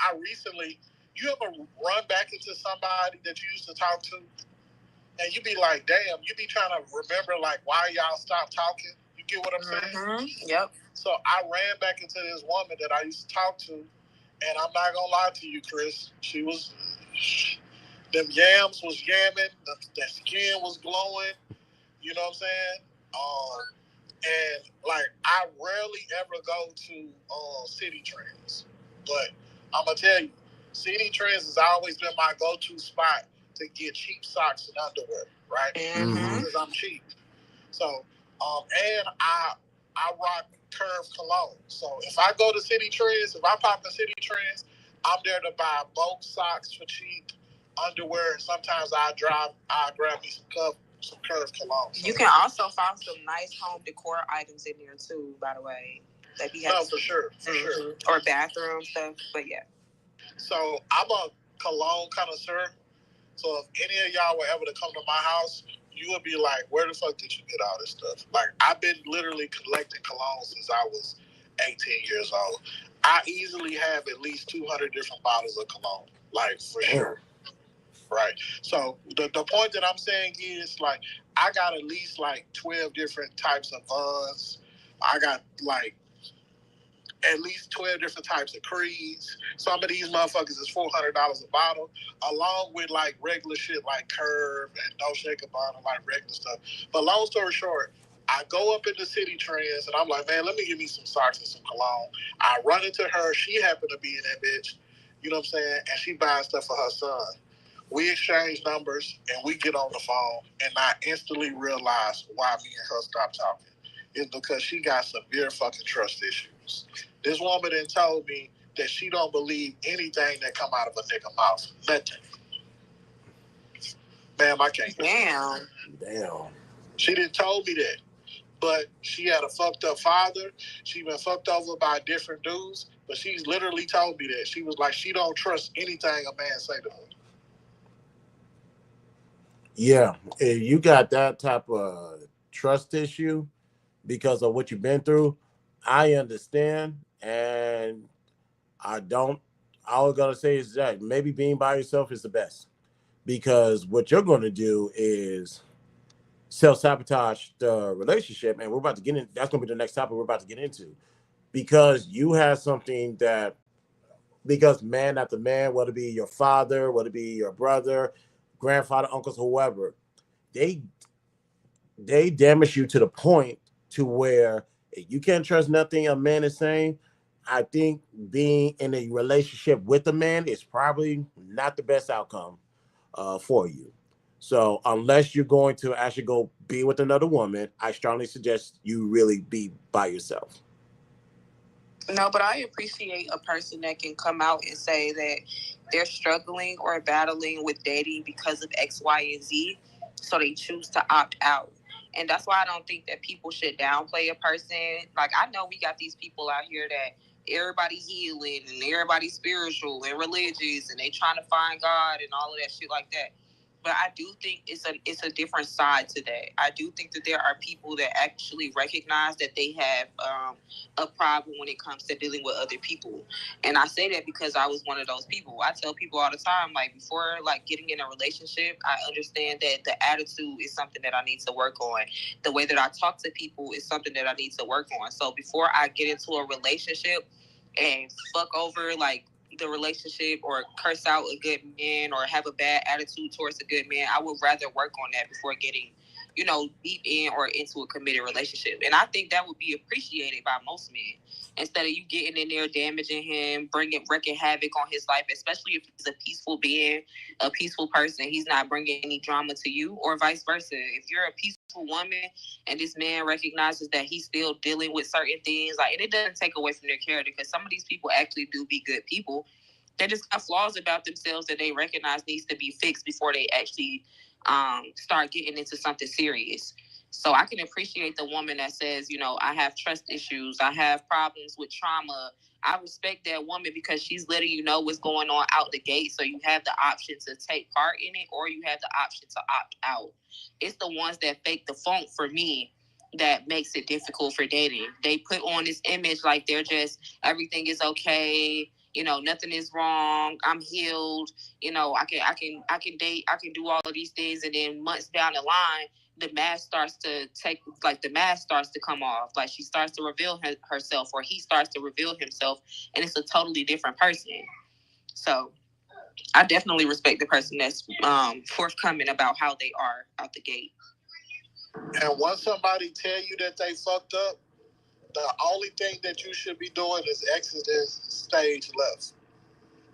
Speaker 7: I recently, you ever run back into somebody that you used to talk to, and you be like, damn, you be trying to remember like why y'all stopped talking. You get what I'm saying?
Speaker 11: Yep.
Speaker 7: So I ran back into this woman that I used to talk to, and I'm not gonna lie to you, Chris. Them yams was yamming, the skin was glowing. You know what I'm saying? And like I rarely ever go to City Trends, but I'm gonna tell you, City Trends has always been my go-to spot to get cheap socks and underwear, right? Because I'm cheap. So, and I rock Curve cologne. So if I go to City Trends, if I pop in City Trends, I'm there to buy bulk socks for cheap, underwear, and sometimes I grab me some Curve cologne. So,
Speaker 11: you can also find some nice home decor items in there too, by the way. That he has.
Speaker 7: No, for sure.
Speaker 11: Or bathroom stuff, but yeah.
Speaker 7: So I'm a cologne connoisseur. So if any of y'all were ever to come to my house, you would be like, where the fuck did you get all this stuff? Like, I've been literally collecting cologne since I was 18 years old. I easily have at least 200 different bottles of cologne, like, for sure. Right. So the point that I'm saying is, like, I got at least, like, 12 different types of Vons. I got, like, at least 12 different types of creeds. Some of these motherfuckers is $400 a bottle, along with like regular shit like Curve and No Shaker Bottle, like regular stuff. But long story short, I go up in the City Trends and I'm like, man, let me give me some socks and some cologne. I run into her. She happened to be in that bitch. You know what I'm saying? And she buys stuff for her son. We exchange numbers and we get on the phone, and I instantly realize why me and her stopped talking. It's because she got severe fucking trust issues. This woman then told me that she don't believe anything that come out of a nigga mouth. Nothing. Ma'am, I can't.
Speaker 8: Damn.
Speaker 7: She didn't told me that. But she had a fucked up father. She been fucked over by different dudes. But she's literally told me that. She was like, she don't trust anything a man say to her.
Speaker 8: Yeah, if you got that type of trust issue because of what you've been through, I understand, and I don't. All I'm gonna say is that maybe being by yourself is the best, because what you're gonna do is self-sabotage the relationship, and we're about to get in. That's gonna be the next topic we're about to get into, because you have something that, because man after man, whether it be your father, whether it be your brother, grandfather, uncles, whoever, they damage you to the point to where you can't trust nothing a man is saying. I think being in a relationship with a man is probably not the best outcome for you. So unless you're going to actually go be with another woman, I strongly suggest you really be by yourself.
Speaker 11: No, but I appreciate a person that can come out and say that they're struggling or battling with dating because of X, Y, and Z, so they choose to opt out. And that's why I don't think that people should downplay a person. Like, I know we got these people out here that everybody healing and everybody spiritual and religious and they trying to find God and all of that shit like that. But I do think it's a different side to that. I do think that there are people that actually recognize that they have a problem when it comes to dealing with other people. And I say that because I was one of those people. I tell people all the time, like, before like getting in a relationship, I understand that the attitude is something that I need to work on. The way that I talk to people is something that I need to work on. So before I get into a relationship and fuck over like the relationship or curse out a good man or have a bad attitude towards a good man, I would rather work on that before getting, deep in or into a committed relationship. And I think that would be appreciated by most men. Instead of you getting in there, damaging him, wreaking havoc on his life, especially if he's a peaceful being, a peaceful person, he's not bringing any drama to you, or vice versa. If you're a peaceful woman and this man recognizes that he's still dealing with certain things, like, and it doesn't take away from their character, because some of these people actually do be good people. They just have flaws about themselves that they recognize needs to be fixed before they actually start getting into something serious. So I can appreciate the woman that says, I have trust issues, I have problems with trauma. I respect that woman because she's letting you know what's going on out the gate. So you have the option to take part in it, or you have the option to opt out. It's the ones that fake the funk, for me, that makes it difficult for dating. They put on this image like they're just, everything is okay, nothing is wrong, I'm healed, I can date, I can do all of these things, and then months down the line, the mask starts to come off. Like, she starts to reveal herself, or he starts to reveal himself, and it's a totally different person. So I definitely respect the person that's forthcoming about how they are out the gate.
Speaker 7: And once somebody tell you that they fucked up, the only thing that you should be doing is exiting stage left.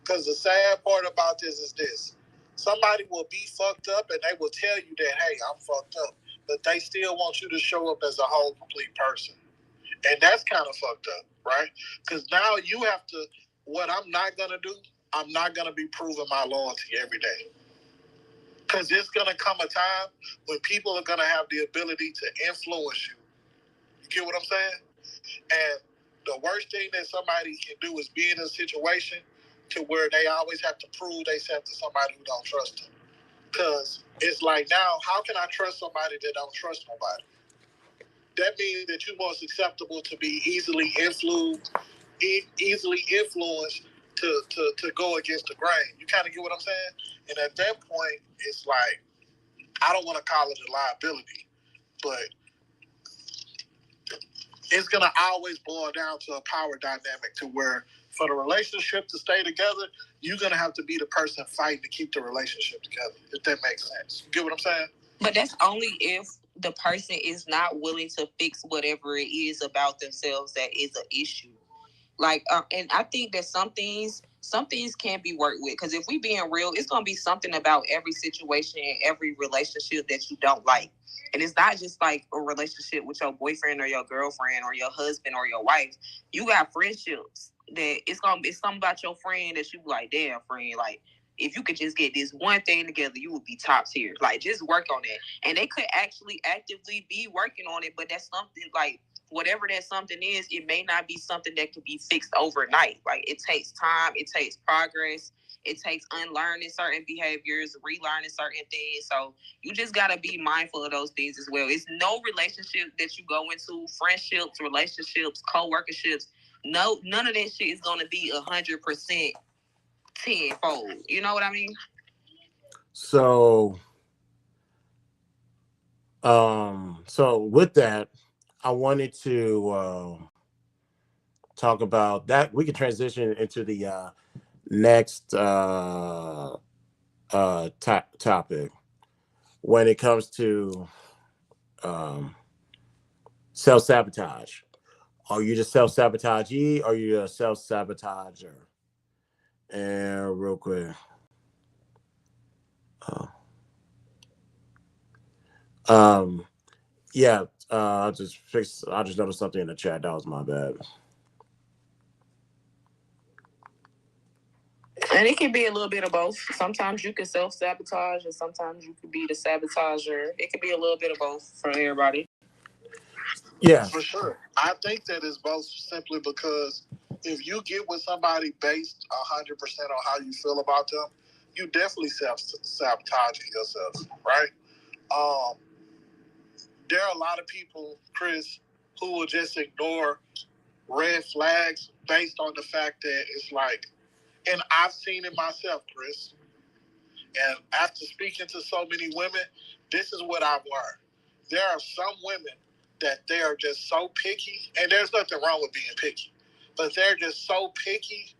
Speaker 7: Because the sad part about this is this. Somebody will be fucked up and they will tell you that, hey, I'm fucked up. But they still want you to show up as a whole, complete person. And that's kind of fucked up, right? Because now you have to, what I'm not going to do, I'm not going to be proving my loyalty every day. Because there's going to come a time when people are going to have the ability to influence you. You get what I'm saying? And the worst thing that somebody can do is be in a situation to where they always have to prove themselves to somebody who don't trust them. Because it's like, now, how can I trust somebody that don't trust nobody? That means that you're most acceptable to be easily influenced to go against the grain. You kind of get what I'm saying? And at that point, it's like, I don't want to call it a liability, but it's going to always boil down to a power dynamic to where for the relationship to stay together, you're going to have to be the person fighting to keep the relationship together, if that makes sense. You get what I'm saying?
Speaker 11: But that's only if the person is not willing to fix whatever it is about themselves that is an issue. Like, and I think that some things can be worked with. Because if we being real, it's going to be something about every situation and every relationship that you don't like. And it's not just like a relationship with your boyfriend or your girlfriend or your husband or your wife. You got friendships that it's something about your friend that you be like, damn, friend, like, if you could just get this one thing together, you would be top tier. Like, just work on it. And they could actually actively be working on it, but that's something like, whatever that something is, it may not be something that can be fixed overnight. Like, it takes time, it takes progress, it takes unlearning certain behaviors, relearning certain things. So you just gotta be mindful of those things as well. It's no relationship that you go into, friendships, relationships, co-workerships, no, none of that shit is gonna be 100% tenfold. You know what I mean?
Speaker 8: So with that, I wanted to talk about that. We can transition into the next topic when it comes to self-sabotage. Are you the self-sabotagee or are you a self-sabotager? And real quick. Yeah, I just noticed something in the chat. That was my bad.
Speaker 11: And it can be a little bit of both. Sometimes you can self-sabotage, and sometimes you can be the sabotager. It can be a little bit of both for everybody.
Speaker 8: Yeah.
Speaker 7: For sure. I think that is both simply because if you get with somebody based 100% on how you feel about them, you definitely self-sabotaging yourself, right? There are a lot of people, Chris, who will just ignore red flags based on the fact that it's like, and I've seen it myself, Chris. And after speaking to so many women, this is what I've learned. There are some women that they are just so picky, and there's nothing wrong with being picky, but they're just so picky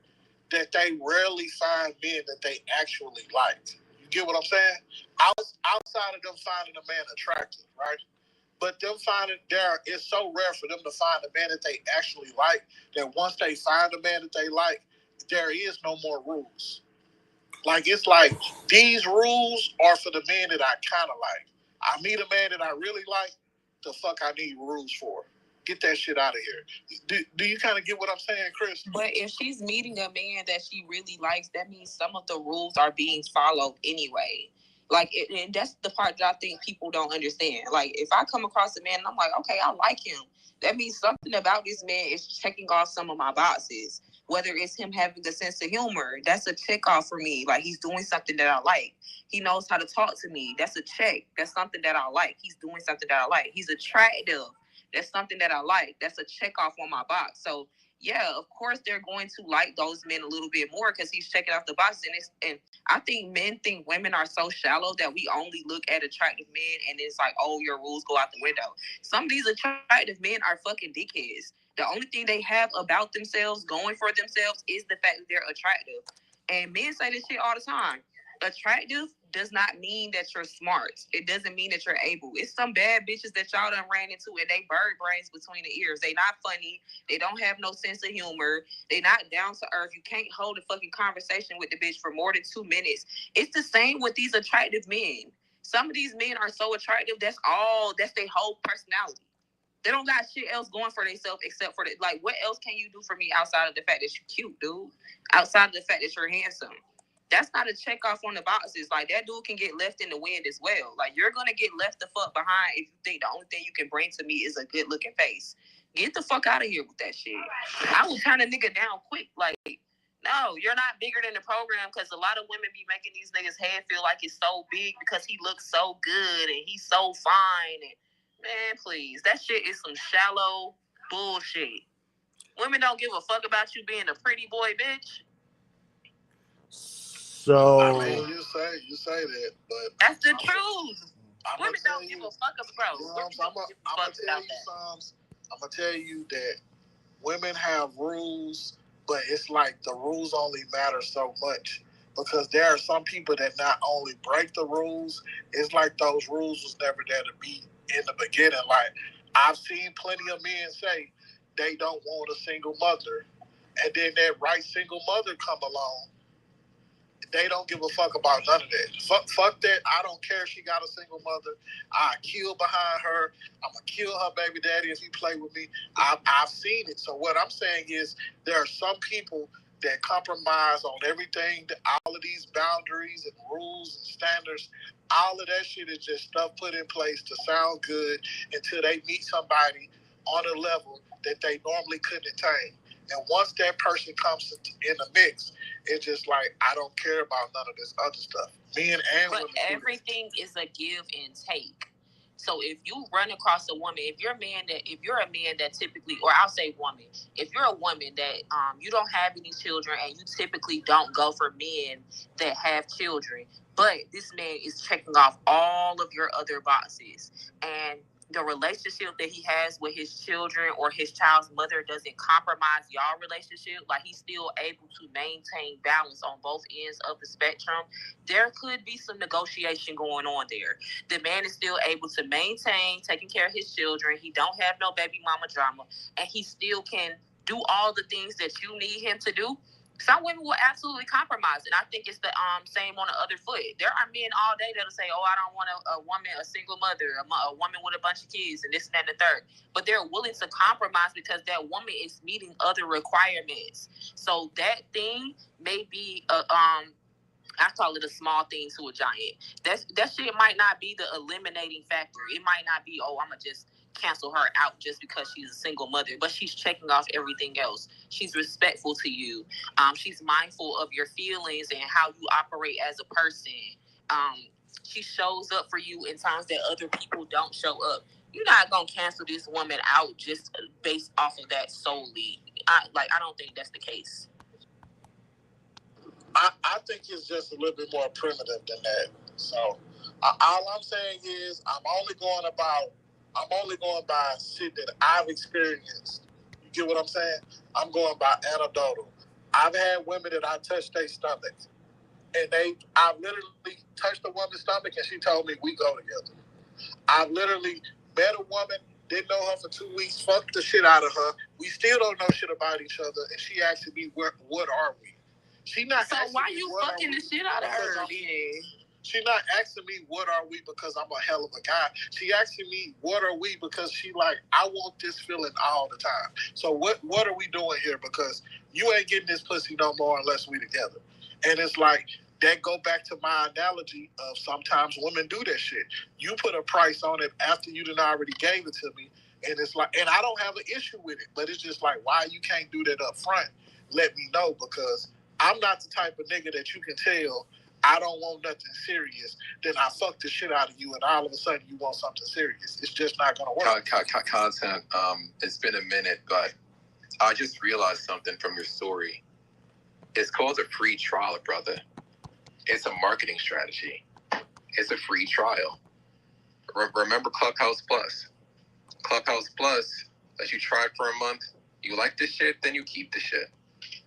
Speaker 7: that they rarely find men that they actually like. You get what I'm saying? Outside of them finding a man attractive, right? But them finding it's so rare for them to find a man that they actually like that once they find a man that they like, there is no more rules. Like, it's like these rules are for the men that I kind of like. I meet a man that I really like, the fuck I need rules for. Get that shit out of here. Do you kind of get what I'm saying, Chris?
Speaker 11: But if she's meeting a man that she really likes, that means some of the rules are being followed anyway. Like, and that's the part that I think people don't understand. Like, if I come across a man and I'm like, okay, I like him, that means something about this man is checking off some of my boxes. Whether it's him having a sense of humor, that's a check off for me. Like, he's doing something that I like. He knows how to talk to me. That's a check. That's something that I like. He's doing something that I like. He's attractive. That's something that I like. That's a check off on my box. So, yeah, of course they're going to like those men a little bit more because he's checking off the boxes. And I think men think women are so shallow that we only look at attractive men and it's like, oh, your rules go out the window. Some of these attractive men are fucking dickheads. The only thing they have about themselves, going for themselves, is the fact that they're attractive. And men say this shit all the time. Attractive does not mean that you're smart. It doesn't mean that you're able. It's some bad bitches that y'all done ran into and they bird brains between the ears. They not funny. They don't have no sense of humor. They not down to earth. You can't hold a fucking conversation with the bitch for more than 2 minutes. It's the same with these attractive men. Some of these men are so attractive, that's their whole personality. They don't got shit else going for themselves except for like, what else can you do for me outside of the fact that you're cute, dude? Outside of the fact that you're handsome. That's not a check off on the boxes. Like, that dude can get left in the wind as well. Like, you're gonna get left the fuck behind if you think the only thing you can bring to me is a good looking face. Get the fuck out of here with that shit. I will turn a nigga down quick. Like, no, you're not bigger than the program, because a lot of women be making these niggas' head feel like it's so big because he looks so good and he's so fine. And man, please, that shit is some shallow bullshit. Women don't give a fuck about you being a pretty boy, bitch.
Speaker 8: So
Speaker 7: I mean, you say that, but
Speaker 11: that's the truth. Women don't give a fuck about, bro.
Speaker 7: I'm gonna tell you that women have rules, but it's like the rules only matter so much because there are some people that not only break the rules, it's like those rules was never there to be in the beginning. Like, I've seen plenty of men say they don't want a single mother, and then that right single mother come along. They don't give a fuck about none of that. Fuck that. I don't care if she got a single mother. I kill behind her. I'm going to kill her baby daddy if he play with me. I've seen it. So what I'm saying is there are some people that compromise on everything, all of these boundaries and rules and standards. All of that shit is just stuff put in place to sound good until they meet somebody on a level that they normally couldn't attain. And once that person comes in the mix, it's just like, I don't care about none of this other stuff. Men and women.
Speaker 11: But everything is a give and take. So if you run across a woman, if you're a man that typically, or I'll say woman, if you're a woman that you don't have any children and you typically don't go for men that have children, but this man is checking off all of your other boxes, and the relationship that he has with his children or his child's mother doesn't compromise y'all relationship, like he's still able to maintain balance on both ends of the spectrum, there could be some negotiation going on there. The man is still able to maintain taking care of his children. He don't have no baby mama drama, and he still can do all the things that you need him to do. Some women will absolutely compromise, and I think it's the same on the other foot. There are men all day that'll say, "Oh, I don't want a woman, a single mother, a woman with a bunch of kids, and this and that and the third." But they're willing to compromise because that woman is meeting other requirements. So that thing may be I call it a small thing to a giant. That shit might not be the eliminating factor. It might not be, oh, I'm gonna just cancel her out just because she's a single mother, but she's checking off everything else. She's respectful to you. She's mindful of your feelings and how you operate as a person. She shows up for you in times that other people don't show up. You're not gonna cancel this woman out just based off of that solely. I don't think that's the case.
Speaker 7: I think it's just a little bit more primitive than that. So all I'm saying is I'm only going by shit that I've experienced. You get what I'm saying? I'm going by anecdotal. I've had women that I touched their stomach, and I literally touched a woman's stomach, and she told me we go together. I've literally met a woman, didn't know her for 2 weeks, fucked the shit out of her. We still don't know shit about each other, and she asked me, what are we? She not.
Speaker 11: So why you fucking the shit out of her?
Speaker 7: She not asking me what are we because I'm a hell of a guy. She asking me what are we because she like I want this feeling all the time. So what are we doing here? Because you ain't getting this pussy no more unless we together. And it's like that go back to my analogy of sometimes women do that shit. You put a price on it after you done already gave it to me, and it's like, and I don't have an issue with it, but it's just like why you can't do that up front. Let me know because I'm not the type of nigga that you can tell I don't want nothing serious. Then I fuck the shit out of you, and all of a sudden you want something serious. It's just not gonna work.
Speaker 13: Content. It's been a minute, but I just realized something from your story. It's called a free trial, brother. It's a marketing strategy. It's a free trial. Remember Clubhouse Plus? Clubhouse Plus lets you try it for a month. You like this shit, then you keep the shit.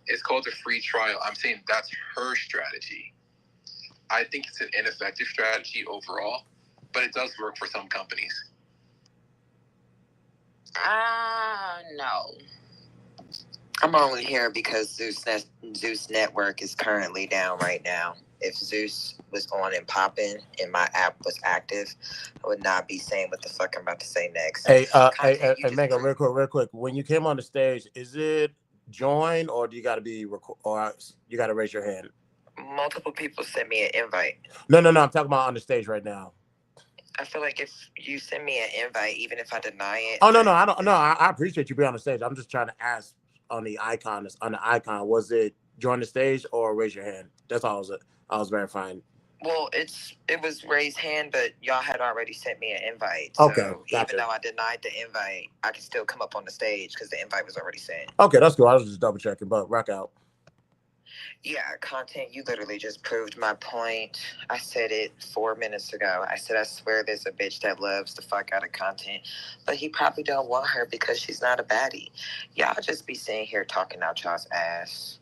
Speaker 13: It's called a free trial. I'm saying that's her strategy. I think it's an ineffective strategy overall, but it does work for some companies.
Speaker 11: No.
Speaker 14: I'm only here because Zeus Network is currently down right now. If Zeus was on and popping and my app was active, I would not be saying what the fuck I'm about to say next.
Speaker 8: Hey, Megan, real quick. When you came on the stage, is it join or do you got to be or you got to raise your hand?
Speaker 14: Multiple people sent me an invite.
Speaker 8: No. I'm talking about on the stage right now.
Speaker 14: I feel like if you send me an invite, even if I deny it.
Speaker 8: Oh no, I don't. No, I appreciate you being on the stage. I'm just trying to ask on the icon. Was it join the stage or raise your hand? That's all I was verifying.
Speaker 14: Well, it was raised hand, but y'all had already sent me an invite. So
Speaker 8: okay, gotcha.
Speaker 14: Even though I denied the invite, I can still come up on the stage because the invite was already sent.
Speaker 8: Okay, that's cool. I was just double checking, but rock out.
Speaker 14: Yeah, content, you literally just proved my point. I said it 4 minutes ago. I said, I swear there's a bitch that loves the fuck out of content, but he probably don't want her because she's not a baddie. Y'all just be sitting here talking out y'all's ass.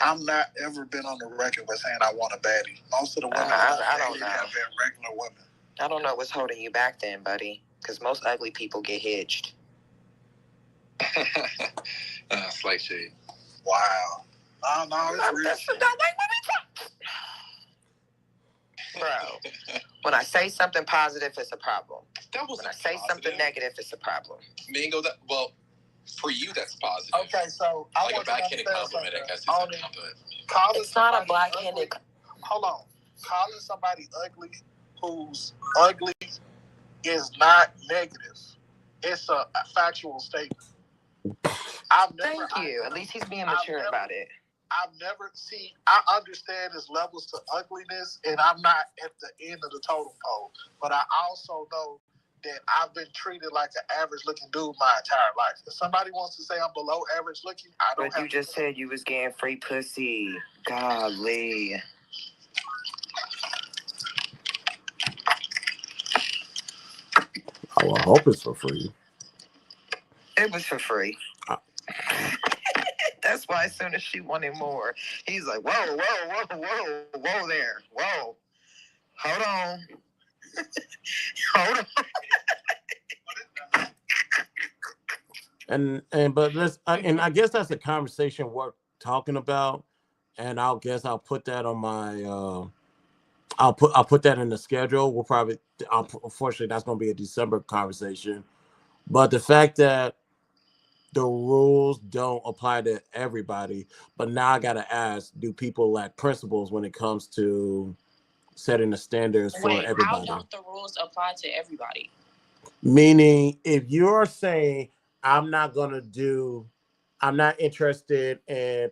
Speaker 7: I'm not ever been on the record with saying I want a baddie. Most of the women
Speaker 14: I don't know.
Speaker 7: have been regular women.
Speaker 14: I don't know what's holding you back then, buddy, because most ugly people get hitched.
Speaker 13: Slight shade.
Speaker 7: Wow. No, it's real.
Speaker 14: Bro, when I say something positive, it's a problem. When I say something negative, it's a problem.
Speaker 13: Mango, for you, that's positive.
Speaker 7: Okay, so I
Speaker 13: like
Speaker 7: want
Speaker 13: a backhanded compliment, I guess.
Speaker 14: It's not a backhanded.
Speaker 7: Hold on. Calling somebody ugly who's ugly is not negative. It's a factual statement.
Speaker 14: Thank you. At least he's being mature about it.
Speaker 7: I understand there's levels to ugliness, and I'm not at the end of the totem pole. But I also know that I've been treated like an average looking dude my entire life. If somebody wants to say I'm below average looking, I don't.
Speaker 14: But you just said you was getting free pussy. Golly.
Speaker 8: I hope it's for free.
Speaker 14: It was for free. That's why as soon as she wanted more, he's like, whoa there. Whoa. Hold on. Hold on.
Speaker 8: But and I guess that's a conversation worth talking about. And I'll put that on my I'll put that in the schedule. Unfortunately that's going to be a December conversation. But the fact that the rules don't apply to everybody, but now I got to ask, do people lack principles when it comes to setting the standards for everybody?
Speaker 11: How don't the rules apply to everybody?
Speaker 8: Meaning, if you're saying I'm not interested in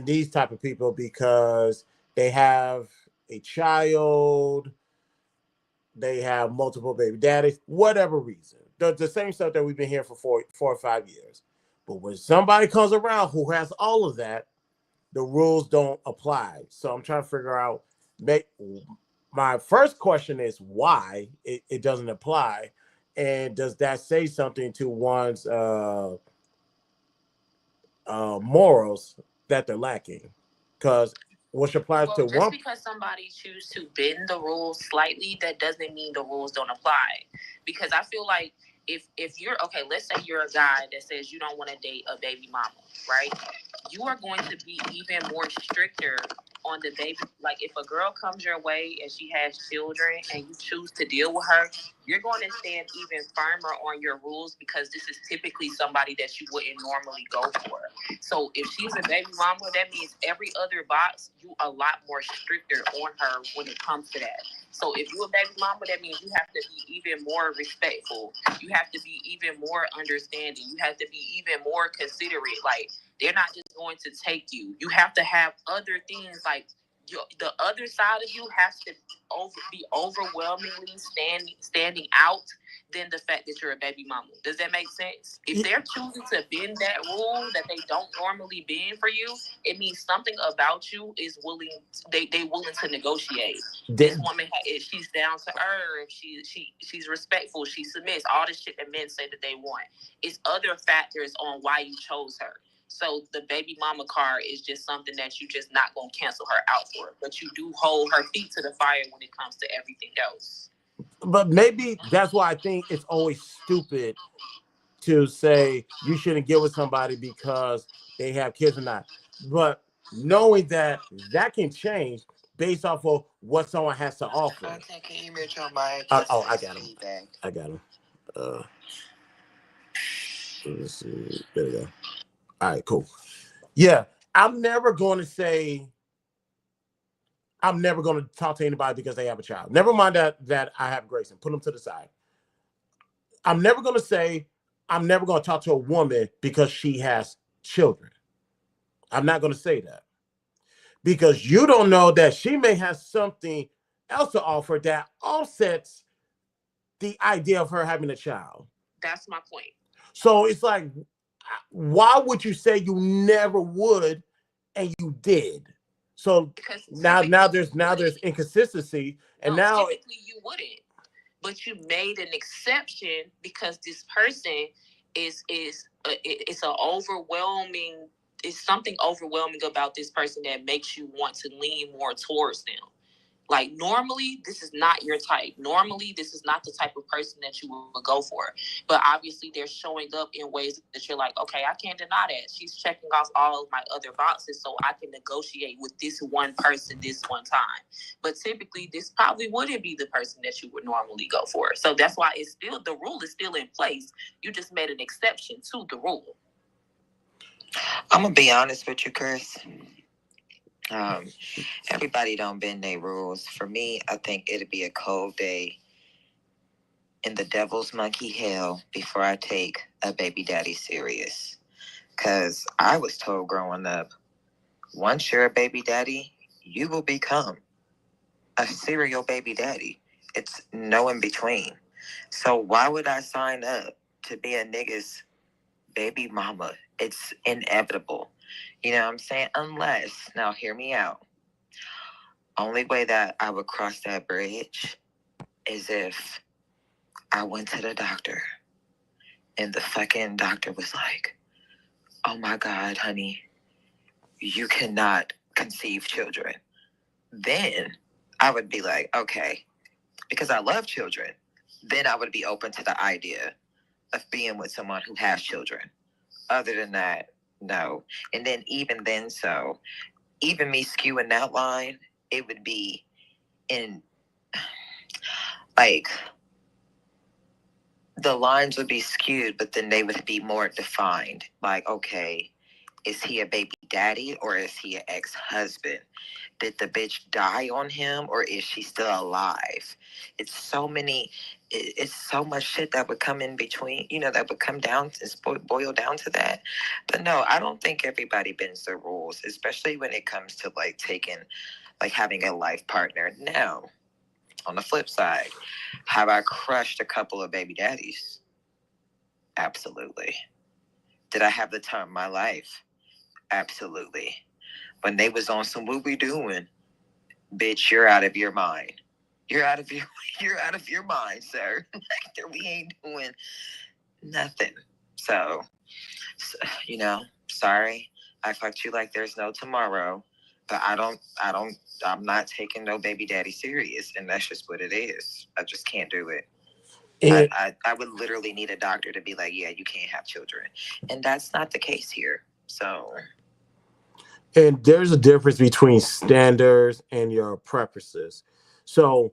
Speaker 8: these type of people because they have a child, they have multiple baby daddies, whatever reason, the same stuff that we've been hearing for 4 or 5 years. But when somebody comes around who has all of that, the rules don't apply. So I'm trying to figure out. My first question is why it doesn't apply, and does that say something to one's morals that they're lacking? Because which applies to
Speaker 11: just because somebody chooses to bend the rules slightly, that doesn't mean the rules don't apply. Because I feel like if you're okay, let's say you're a guy that says you don't want to date a baby mama, right? You are going to be even more stricter on the baby. Like if a girl comes your way and she has children and you choose to deal with her, you're going to stand even firmer on your rules because this is typically somebody that you wouldn't normally go for. So if she's a baby mama, that means every other box, you a lot more stricter on her when it comes to that. So if you're a baby mama, that means you have to be even more respectful. You have to be even more understanding. You have to be even more considerate. Like, they're not just going to take you. You have to have other things like the other side of you has to be overwhelmingly standing out than the fact that you're a baby mama. Does that make sense? If they're choosing to bend that rule that they don't normally bend for you, it means something about you is willing. They willing to negotiate. This woman, if she's down to earth, she's respectful, she submits, all the shit that men say that they want. It's other factors on why you chose her. So the baby mama card is just something that you just not going to cancel her out for. But you do hold her feet to the fire when it comes to everything else.
Speaker 8: But maybe that's why I think it's always stupid to say you shouldn't get with somebody because they have kids or not. But knowing that can change based off of what someone has to offer.
Speaker 14: Can you mute your mic?
Speaker 8: I got him. I got him. Let's see. There we go. All right, cool. Yeah, I'm never going to talk to anybody because they have a child. Never mind that I have Grayson. Put them to the side. I'm never going to talk to a woman because she has children. I'm not going to say that. Because you don't know that she may have something else to offer that offsets the idea of her having a child.
Speaker 11: That's my point.
Speaker 8: So it's like, why would you say you never would and you did? So now there's inconsistency, and now
Speaker 11: typically you wouldn't, but you made an exception because this person it's an overwhelming. It's something overwhelming about this person that makes you want to lean more towards them. Like, normally, this is not your type. Normally, this is not the type of person that you would go for. But obviously, they're showing up in ways that you're like, okay, I can't deny that. She's checking off all of my other boxes, so I can negotiate with this one person this one time. But typically, this probably wouldn't be the person that you would normally go for. So that's why the rule is still in place. You just made an exception to the rule.
Speaker 14: I'm going to be honest with you, Chris. Everybody don't bend their rules. For me, I think it'd be a cold day in the devil's monkey hell before I take a baby daddy serious. Because I was told growing up, once you're a baby daddy, you will become a serial baby daddy. It's no in between. So why would I sign up to be a nigga's baby mama? It's inevitable. You know what I'm saying? Unless, now hear me out. Only way that I would cross that bridge is if I went to the doctor and the fucking doctor was like, oh my God, honey, you cannot conceive children. Then I would be like, okay, because I love children, then I would be open to the idea. of being with someone who has children. Other than that, no. And then even then, so even me skewing that line, it would be in like the lines would be skewed, but then they would be more defined. Like, okay, is he a baby daddy or is he an ex-husband? Did the bitch die on him or is she still alive? It's so many, it's so much shit that would come in between, that would come down to boil down to that. But no, I don't think everybody bends the rules, especially when it comes to like having a life partner. Now, on the flip side, have I crushed a couple of baby daddies? Absolutely. Did I have the time of my life? Absolutely. When they was on some what we doing, bitch, you're out of your mind. You're out of your mind, sir. We ain't doing nothing. So, sorry. I fucked you like there's no tomorrow. But I'm not taking no baby daddy serious, and that's just what it is. I just can't do it. And I would literally need a doctor to be like, yeah, you can't have children. And that's not the case here. So.
Speaker 8: And there's a difference between standards and your preferences. So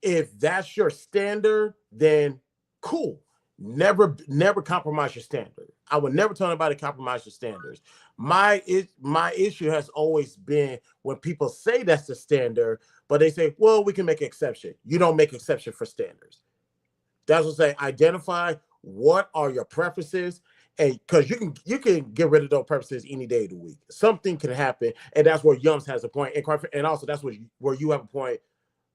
Speaker 8: if that's your standard, then cool. Never compromise your standard. I would never tell anybody to compromise your standards. My issue has always been when people say that's the standard, but they say, well, we can make an exception. You don't make exception for standards. That's what I say. Identify what are your preferences, and because you can get rid of those preferences any day of the week. Something can happen, and that's where Yums has a point, and also that's where you have a point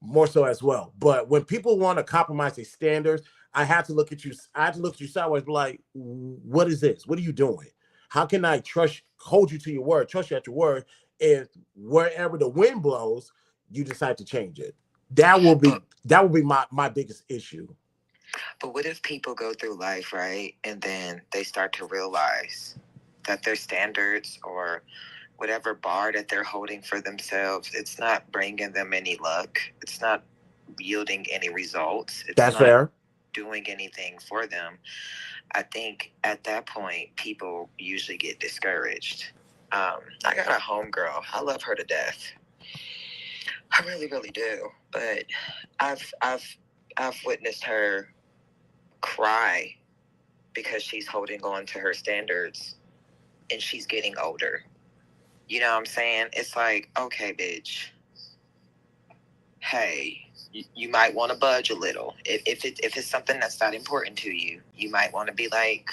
Speaker 8: more so as well. But when people want to compromise their standards, I have to look at you. I have to look at you sideways, be like, what is this? What are you doing? How can I hold you to your word, trust you at your word, if wherever the wind blows, you decide to change it? That will be my biggest issue.
Speaker 14: But what if people go through life, right, and then they start to realize that their standards or whatever bar that they're holding for themselves, it's not bringing them any luck. It's not yielding any results.
Speaker 8: That's fair.
Speaker 14: Doing anything for them. I think at that point, people usually get discouraged. I got a homegirl. I love her to death. I really, really do. But I've witnessed her cry because she's holding on to her standards and she's getting older. You know what I'm saying? It's like, okay, bitch. Hey, you might want to budge a little. If it's something that's not important to you, you might want to be like,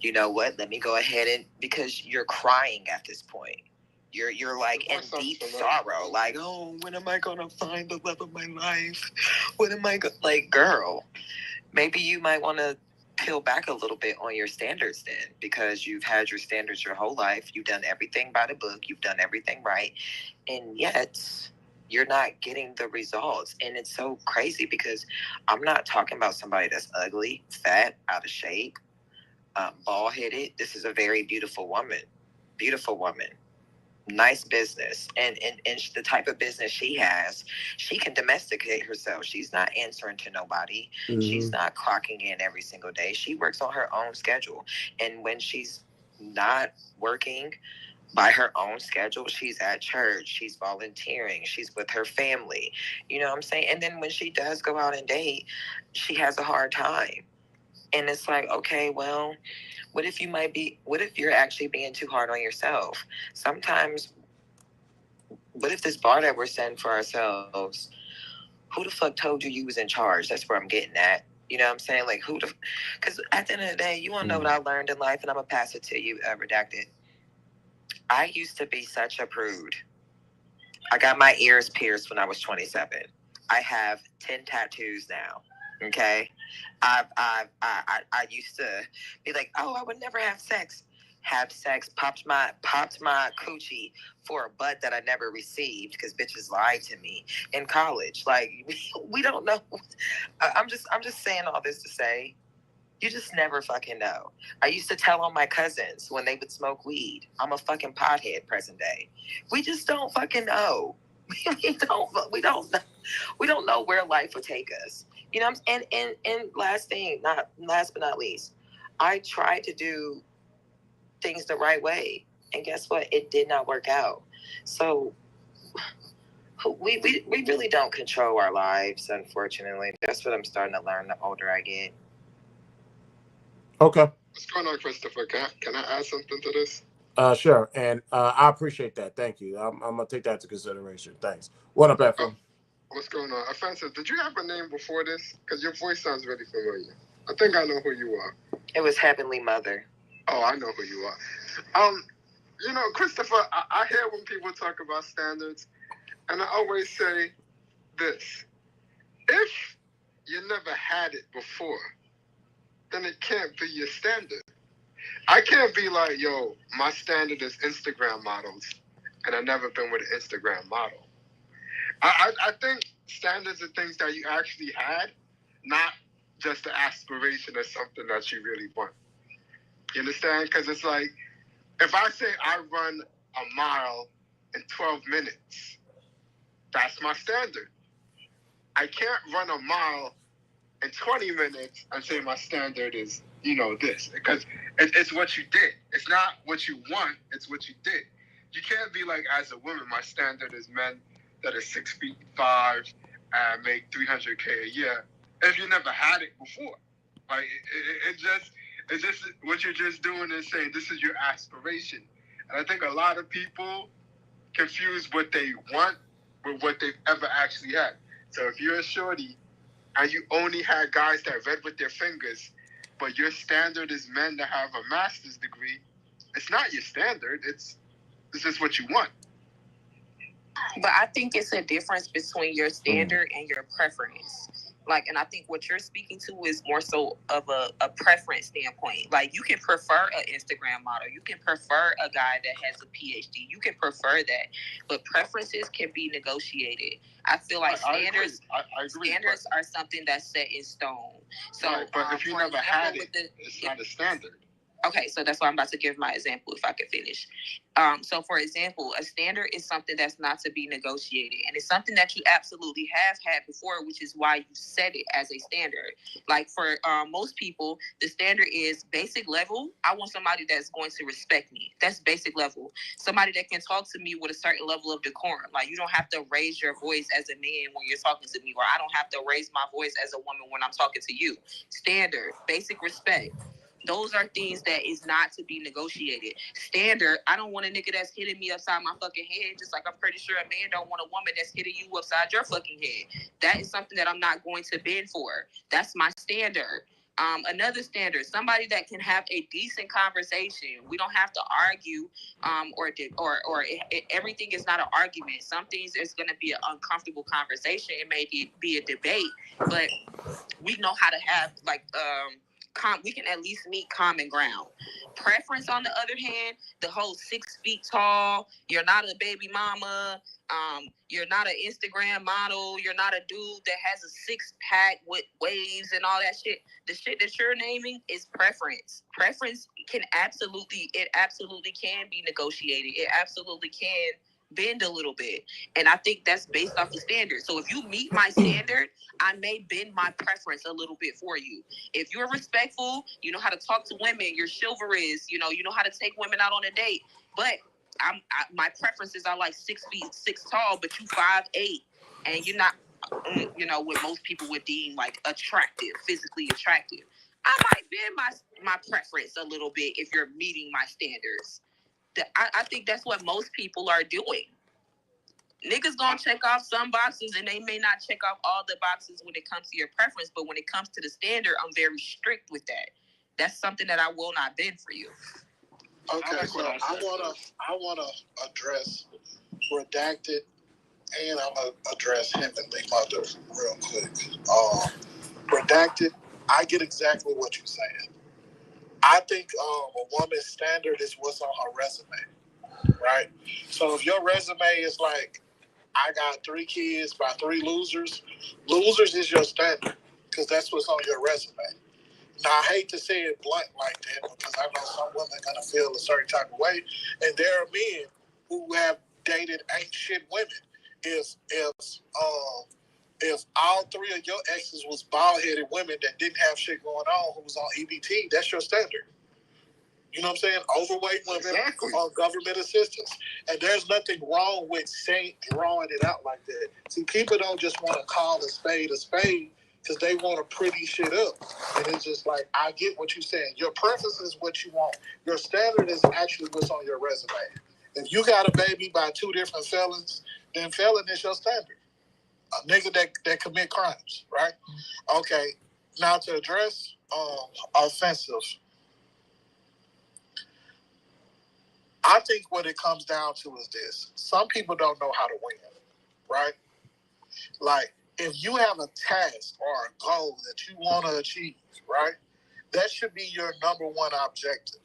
Speaker 14: you know what? Let me go ahead and, because you're crying at this point. You're like in deep sorrow. Like, oh, when am I gonna find the love of my life? When am I like, girl? Maybe you might want to peel back a little bit on your standards then, because you've had your standards your whole life. You've done everything by the book. You've done everything right. And yet you're not getting the results. And it's so crazy because I'm not talking about somebody that's ugly, fat, out of shape, bald-headed. This is a very beautiful woman. Beautiful woman. Nice business, and the type of business she has, she can domesticate herself. She's not answering to nobody. Mm-hmm. She's not clocking in every single day. She works on her own schedule, and when she's not working by her own schedule, she's at church, she's volunteering, she's with her family. You know what I'm saying? And then when she does go out and date, she has a hard time. And it's like, okay, well, what if you're actually being too hard on yourself? Sometimes, what if this bar that we're setting for ourselves, who the fuck told you was in charge? That's where I'm getting at. You know what I'm saying? Like, because at the end of the day, you want to know what I learned in life, and I'm going to pass it to you, Redacted. I used to be such a prude. I got my ears pierced when I was 27. I have 10 tattoos now. Okay, I used to be like, oh, I would never have sex. Have sex, popped my coochie for a butt that I never received because bitches lied to me in college. Like, we don't know. I'm just saying all this to say, you just never fucking know. I used to tell on my cousins when they would smoke weed, I'm a fucking pothead present day. We just don't fucking know. We don't know where life will take us. You know, and last but not least, I tried to do things the right way, and guess what? It did not work out. So we really don't control our lives, unfortunately. That's what I'm starting to learn the older I get.
Speaker 8: Okay.
Speaker 15: What's going on, Christopher? Can I add something to this?
Speaker 8: Sure. And I appreciate that. Thank you. I'm going to take that into consideration. Thanks. What up, Ephraim?
Speaker 15: What's going on? Offensive, did you have a name before this? Because your voice sounds really familiar. I think I know who you are.
Speaker 14: It was Heavenly Mother.
Speaker 15: Oh, I know who you are. You know, Christopher, I hear when people talk about standards, and I always say this. If you never had it before, then it can't be your standard. I can't be like, yo, my standard is Instagram models, and I've never been with an Instagram model. I think standards are things that you actually had, not just the aspiration of something that you really want. You understand? Because it's like, if I say I run a mile in 12 minutes, that's my standard. I can't run a mile in 20 minutes and say my standard is, this. Because it's what you did. It's not what you want, it's what you did. You can't be like, as a woman, my standard is men that are 6'5" and make $300K a year. If you never had it before, like it's just what you're just doing is saying this is your aspiration. And I think a lot of people confuse what they want with what they've ever actually had. So if you're a shorty and you only had guys that read with their fingers, but your standard is men that have a master's degree, it's not your standard. It's just what you want.
Speaker 11: But I think it's a difference between your standard and your preference. Like, and I think what you're speaking to is more so of a preference standpoint. Like, you can prefer an Instagram model. You can prefer a guy that has a PhD. You can prefer that. But preferences can be negotiated. I feel like standards are something that's set in stone. So,
Speaker 15: right, but if you never had it, it's not a standard.
Speaker 11: Okay, so that's why I'm about to give my example if I can finish. So, for example, a standard is something that's not to be negotiated. And it's something that you absolutely have had before, which is why you set it as a standard. Like for most people, the standard is basic level. I want somebody that's going to respect me. That's basic level. Somebody that can talk to me with a certain level of decorum. Like you don't have to raise your voice as a man when you're talking to me, or I don't have to raise my voice as a woman when I'm talking to you. Standard, basic respect. Those are things that is not to be negotiated. Standard, I don't want a nigga that's hitting me upside my fucking head, just like I'm pretty sure a man don't want a woman that's hitting you upside your fucking head. That is something that I'm not going to bend for. That's my standard. Another standard, somebody that can have a decent conversation. We don't have to argue, everything is not an argument. Some things is going to be an uncomfortable conversation. It may be a debate, but we know how to have we can at least meet common ground. Preference, on the other hand, the whole 6 feet tall, you're not a baby mama, you're not an Instagram model, you're not a dude that has a 6-pack with waves and all that shit. The shit that you're naming is preference. Preference absolutely can be negotiated. It absolutely can bend a little bit. And I think that's based off the standard. So if you meet my standard, I may bend my preference a little bit for you. If you're respectful, you know how to talk to women, you're chivalrous, you know how to take women out on a date. But my preferences are like 6 feet 6 tall, but you 5'8", and you're not, what most people would deem like attractive, physically attractive. I might bend my preference a little bit if you're meeting my standards. I think that's what most people are doing. Niggas gonna check off some boxes and they may not check off all the boxes when it comes to your preference, but when it comes to the standard, I'm very strict with that. That's something that I will not bend for you.
Speaker 7: Okay, so I wanna address Redacted, and I'm gonna address Heavenly Mother real quick. Redacted, I get exactly what you're saying. I think a woman's standard is what's on her resume, right? So if your resume is like, I got 3 kids by 3 losers is your standard because that's what's on your resume. Now, I hate to say it blunt like that because I know some women are going to feel a certain type of way, and there are men who have dated ain't shit women. If If all three of your exes was bald-headed women that didn't have shit going on, who was on EBT, that's your standard. You know what I'm saying? Overweight women on government assistance. And there's nothing wrong with drawing it out like that. See, people don't just want to call a spade because they want to pretty shit up. And it's just like, I get what you're saying. Your preference is what you want. Your standard is actually what's on your resume. If you got a baby by two different felons, then felon is your standard. A nigga that commit crimes, right? Okay. Now to address offensive. I think what it comes down to is this. Some people don't know how to win, right? Like, if you have a task or a goal that you want to achieve, right? That should be your number one objective.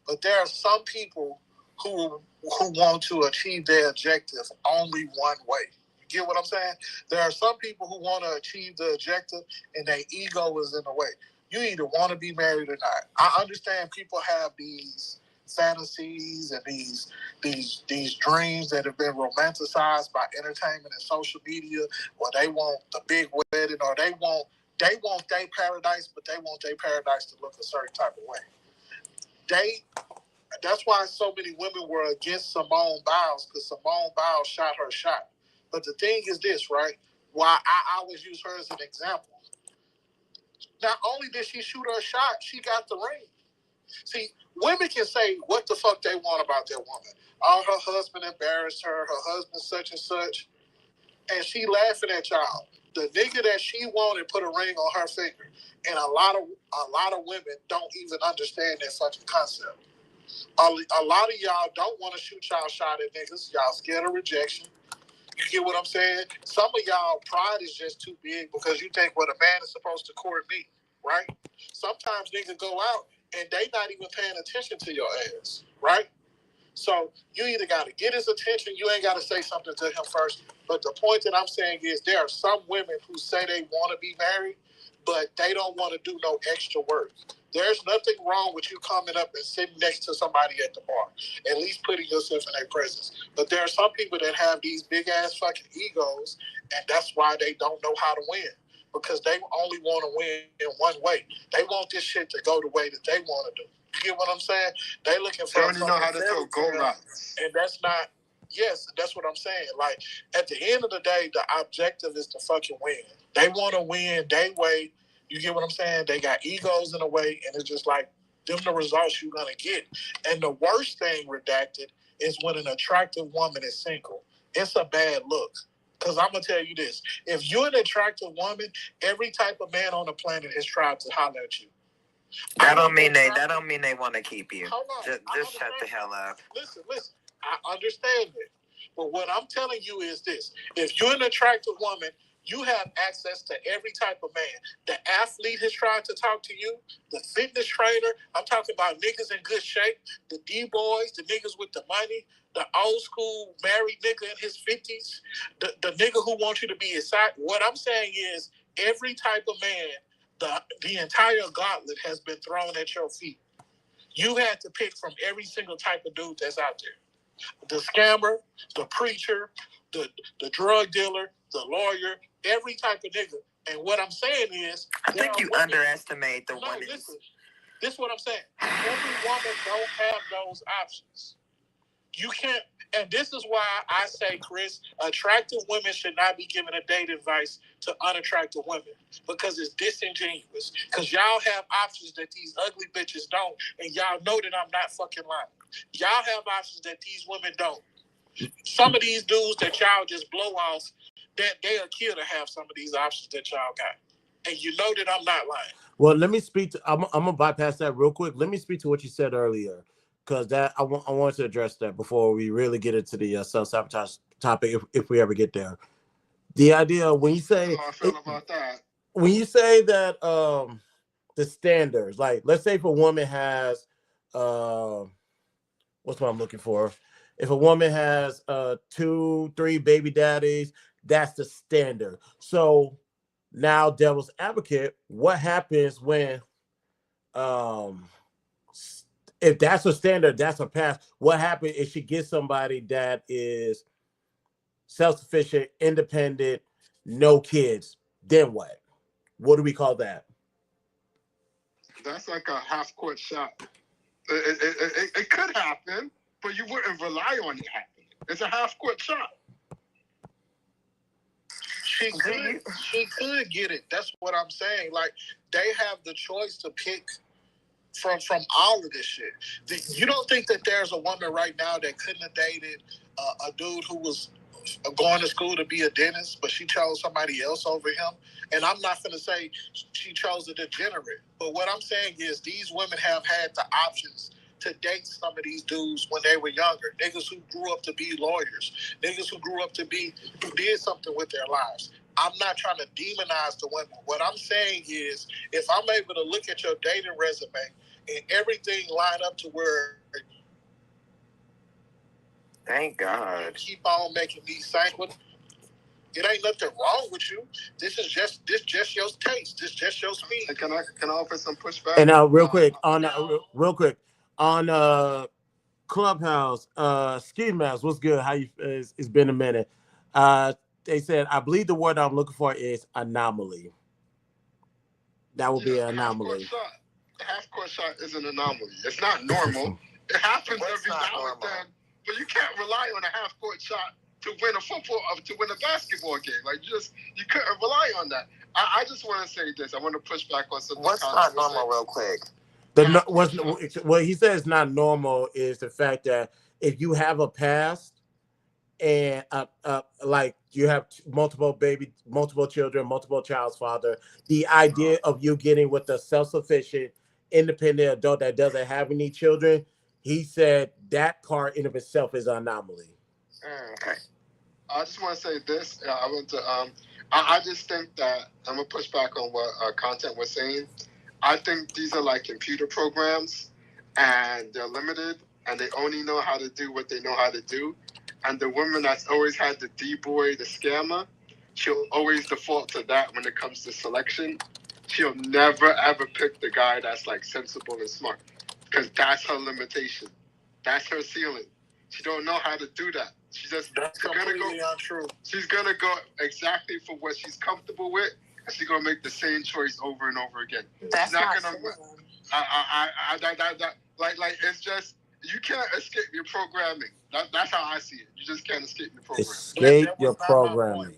Speaker 7: But there are some people who want to achieve their objective only one way. You get what I'm saying? There are some people who want to achieve the objective and their ego is in the way. You either want to be married or not. I understand people have these fantasies and these dreams that have been romanticized by entertainment and social media, where they want the big wedding or they want their paradise, but they want their paradise to look a certain type of way. That's why so many women were against Simone Biles, because Simone Biles shot her shot. But the thing is this, right? Why I always use her as an example. Not only did she shoot her shot, she got the ring. See, women can say what the fuck they want about their woman. Oh, her husband embarrassed her, her husband such and such, and she laughing at y'all. The nigga that she wanted put a ring on her finger, and a lot of women don't even understand that fucking concept. A lot of y'all don't want to shoot y'all shot at niggas. Y'all scared of rejection. You get what I'm saying? Some of y'all pride is just too big because you think what a man is supposed to court me, right? Sometimes niggas go out and they not even paying attention to your ass, right? So you either got to get his attention, you ain't got to say something to him first. But the point that I'm saying is there are some women who say they want to be married, but they don't want to do no extra work. There's nothing wrong with you coming up and sitting next to somebody at the bar, at least putting yourself in their presence. But there are some people that have these big ass fucking egos, and that's why they don't know how to win. Because they only want to win in one way. They want this shit to go the way that they want to do. You get what I'm saying? They looking for. They only know how to do go right. And that's not. Yes, that's what I'm saying. Like, at the end of the day, the objective is to fucking win. They want to win their way. You get what I'm saying? They got egos in a way, and it's just like, them the results you're going to get. And the worst thing, redacted, is when an attractive woman is single. It's a bad look. Because I'm going to tell you this. If you're an attractive woman, every type of man on the planet has tried to holler at you.
Speaker 14: That don't mean they want to keep you. Just shut the hell up.
Speaker 7: Listen. I understand it. But what I'm telling you is this. If you're an attractive woman, you have access to every type of man. The athlete has tried to talk to you. The fitness trainer. I'm talking about niggas in good shape. The D-boys, the niggas with the money. The old school married nigga in his 50s. The nigga who wants you to be his side. What I'm saying is every type of man, the entire gauntlet has been thrown at your feet. You had to pick from every single type of dude that's out there. The scammer, the preacher, the drug dealer, the lawyer, every type of nigga. And what I'm saying is...
Speaker 14: I think you underestimate the women.
Speaker 7: Listen, this is what I'm saying. Every woman don't have those options. You can't... And this is why I say, Chris, attractive women should not be giving a date advice to unattractive women because it's disingenuous. Because y'all have options that these ugly bitches don't, and y'all know that I'm not fucking lying. Y'all have options that these women don't. Some of these dudes that y'all just blow off, that they'll kill to have some of these options that y'all got. And you know that I'm not lying.
Speaker 8: Well, let me speak to... I'm going to bypass that real quick. Let me speak to what you said earlier. Because that I wanted to address that before we really get into the self-sabotage topic, if we ever get there. The idea when you say when you say that the standards, like let's say if a woman has what's what I'm looking for? If a woman has 2-3 baby daddies, that's the standard. So now, devil's advocate, what happens when if that's a standard, that's a path. What happens if she gets somebody that is self-sufficient, independent, no kids. Then what? What do we call that?
Speaker 15: That's like a half-court shot. It could happen, but you wouldn't rely on it happening. It's a half-court shot.
Speaker 7: She could get it. That's what I'm saying. Like, they have the choice to pick from all of this shit. You don't think that there's a woman right now that couldn't have dated a dude who was going to school to be a dentist, but she chose somebody else over him? And I'm not going to say she chose a degenerate, but what I'm saying is these women have had the options to date some of these dudes when they were younger. Niggas who grew up to be lawyers. Niggas who grew up to be, who did something with their lives. I'm not trying to demonize the women. What I'm saying is, if I'm able to look at your dating resume and everything line up to where,
Speaker 14: thank God,
Speaker 7: you keep on making these same, it ain't nothing wrong with you. This just your taste. This just your speed.
Speaker 15: And can I offer some pushback?
Speaker 8: And real quick on Clubhouse, Ski Mask, what's good? How you? It's been a minute. They said, I believe the word I'm looking for is anomaly. That would be an anomaly.
Speaker 15: Half-court shot is an anomaly. It's not normal. It happens every now and then, but you can't rely on a half-court shot to win a basketball game. Like, you couldn't rely on that. I just want to say this. I want to push back on something.
Speaker 14: What's not normal, real quick?
Speaker 8: What he says is not normal is the fact that if you have a past and like you have multiple children, multiple child's father, the idea of you getting with a self-sufficient, independent adult that doesn't have any children, he said that part in of itself is an anomaly.
Speaker 14: Okay.
Speaker 15: I just want to say this. I just think that I'm gonna push back on what Content was saying. I think these are like computer programs, and they're limited, and they only know how to do what they know how to do. And the woman that's always had the D-boy, the scammer, she'll always default to that when it comes to selection. She'll never, ever pick the guy that's like sensible and smart, because that's her limitation. That's her ceiling. She don't know how to do that. That's completely untrue. She's gonna go exactly for what she's comfortable with, and she's gonna make the same choice over and over again.
Speaker 12: That's
Speaker 15: she's not
Speaker 12: not
Speaker 15: gonna. Like it's just, you can't escape your programming. That's how I see it. You just can't escape your programming.
Speaker 8: Escape your programming.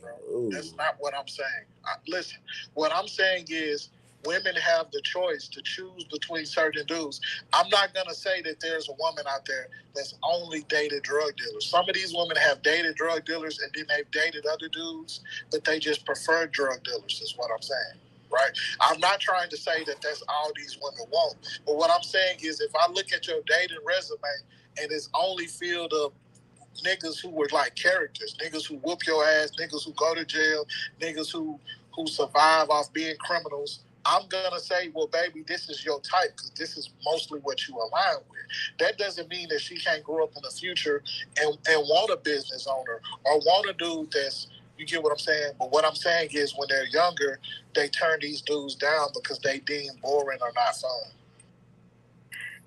Speaker 7: That's not what I'm saying. Listen, what I'm saying is women have the choice to choose between certain dudes. I'm not going to say that there's a woman out there that's only dated drug dealers. Some of these women have dated drug dealers and then they've dated other dudes, but they just prefer drug dealers is what I'm saying. Right? I'm not trying to say that that's all these women want. But what I'm saying is if I look at your dating resume and it's only filled of niggas who were like characters, niggas who whoop your ass, niggas who go to jail, niggas who survive off being criminals, I'm going to say, well, baby, this is your type because this is mostly what you align with. That doesn't mean that she can't grow up in the future and want a business owner or want a dude that's, you get what I'm saying? But what I'm saying is when they're younger, they turn these dudes down because they deem boring or not fun.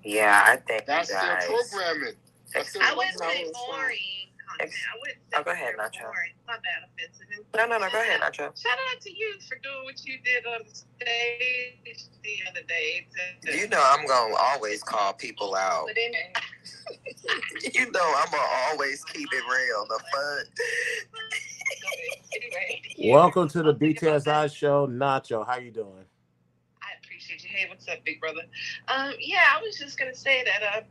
Speaker 14: Yeah, I think
Speaker 15: that's their programming.
Speaker 16: I wouldn't say boring.
Speaker 14: Go ahead, Nacho.
Speaker 16: Boring. My bad, offensive.
Speaker 14: No, go ahead, Nacho.
Speaker 16: Shout out to you for doing what you did on the stage the other day.
Speaker 14: You know I'm going to always call people out. You know I'm going to always keep it real. The fun.
Speaker 16: Anyway.
Speaker 8: Welcome to the BTSI show, Nacho. How you doing?
Speaker 16: I appreciate you. Hey, what's up, big brother? Yeah, I was just going to say that I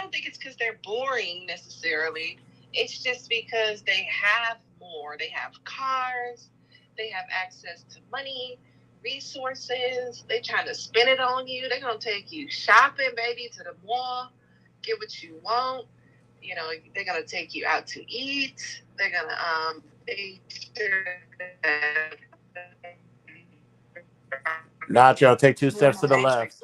Speaker 16: don't think it's because they're boring necessarily. It's just because they have more. They have cars. They have access to money, resources. They trying to spend it on you. They're going to take you shopping, baby, to the mall, get what you want. You know, they're going to take you out to eat. They're going to
Speaker 8: Nacho, take 2 steps to the left.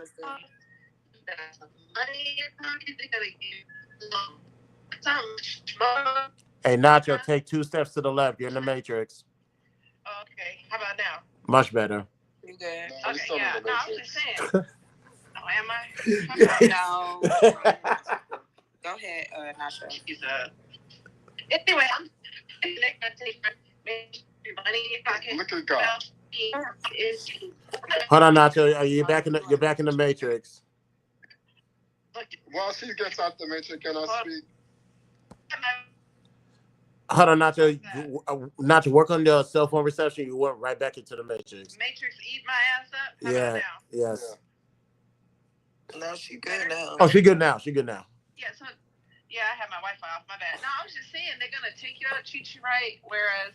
Speaker 8: Hey, Nacho, take 2 steps to the left. You're in the Matrix.
Speaker 16: Okay, how about now?
Speaker 8: Much better.
Speaker 16: You good? Okay, yeah. No, I was just saying. Oh, am I? No. Go ahead, Nacho. Anyway, they're gonna take money in your pocket.
Speaker 15: Look at God.
Speaker 8: Hold on, Nacho. You're back in the Matrix.
Speaker 15: While she gets out the Matrix, can I speak?
Speaker 8: Hold on, Nacho. Nacho, work on your cell phone reception. You went right back into the Matrix.
Speaker 16: Matrix eat my ass up? How about now?
Speaker 8: Yes.
Speaker 14: No, she good now.
Speaker 8: Oh, she good now.
Speaker 16: Yeah, so I have my Wi-Fi off. My bad. No, I was just saying they're gonna take you out, treat you right. Whereas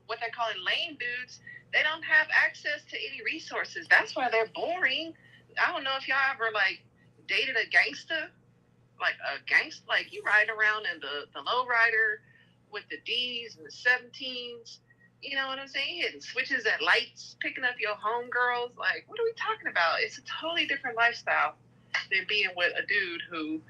Speaker 16: what they're calling lame dudes, they don't have access to any resources. That's why they're boring. I don't know if y'all ever like dated a gangster, like you ride around in the lowrider with the D's and the 17s. You know what I'm saying? Hitting switches at lights, picking up your homegirls. Like, what are we talking about? It's a totally different lifestyle than being with a dude who,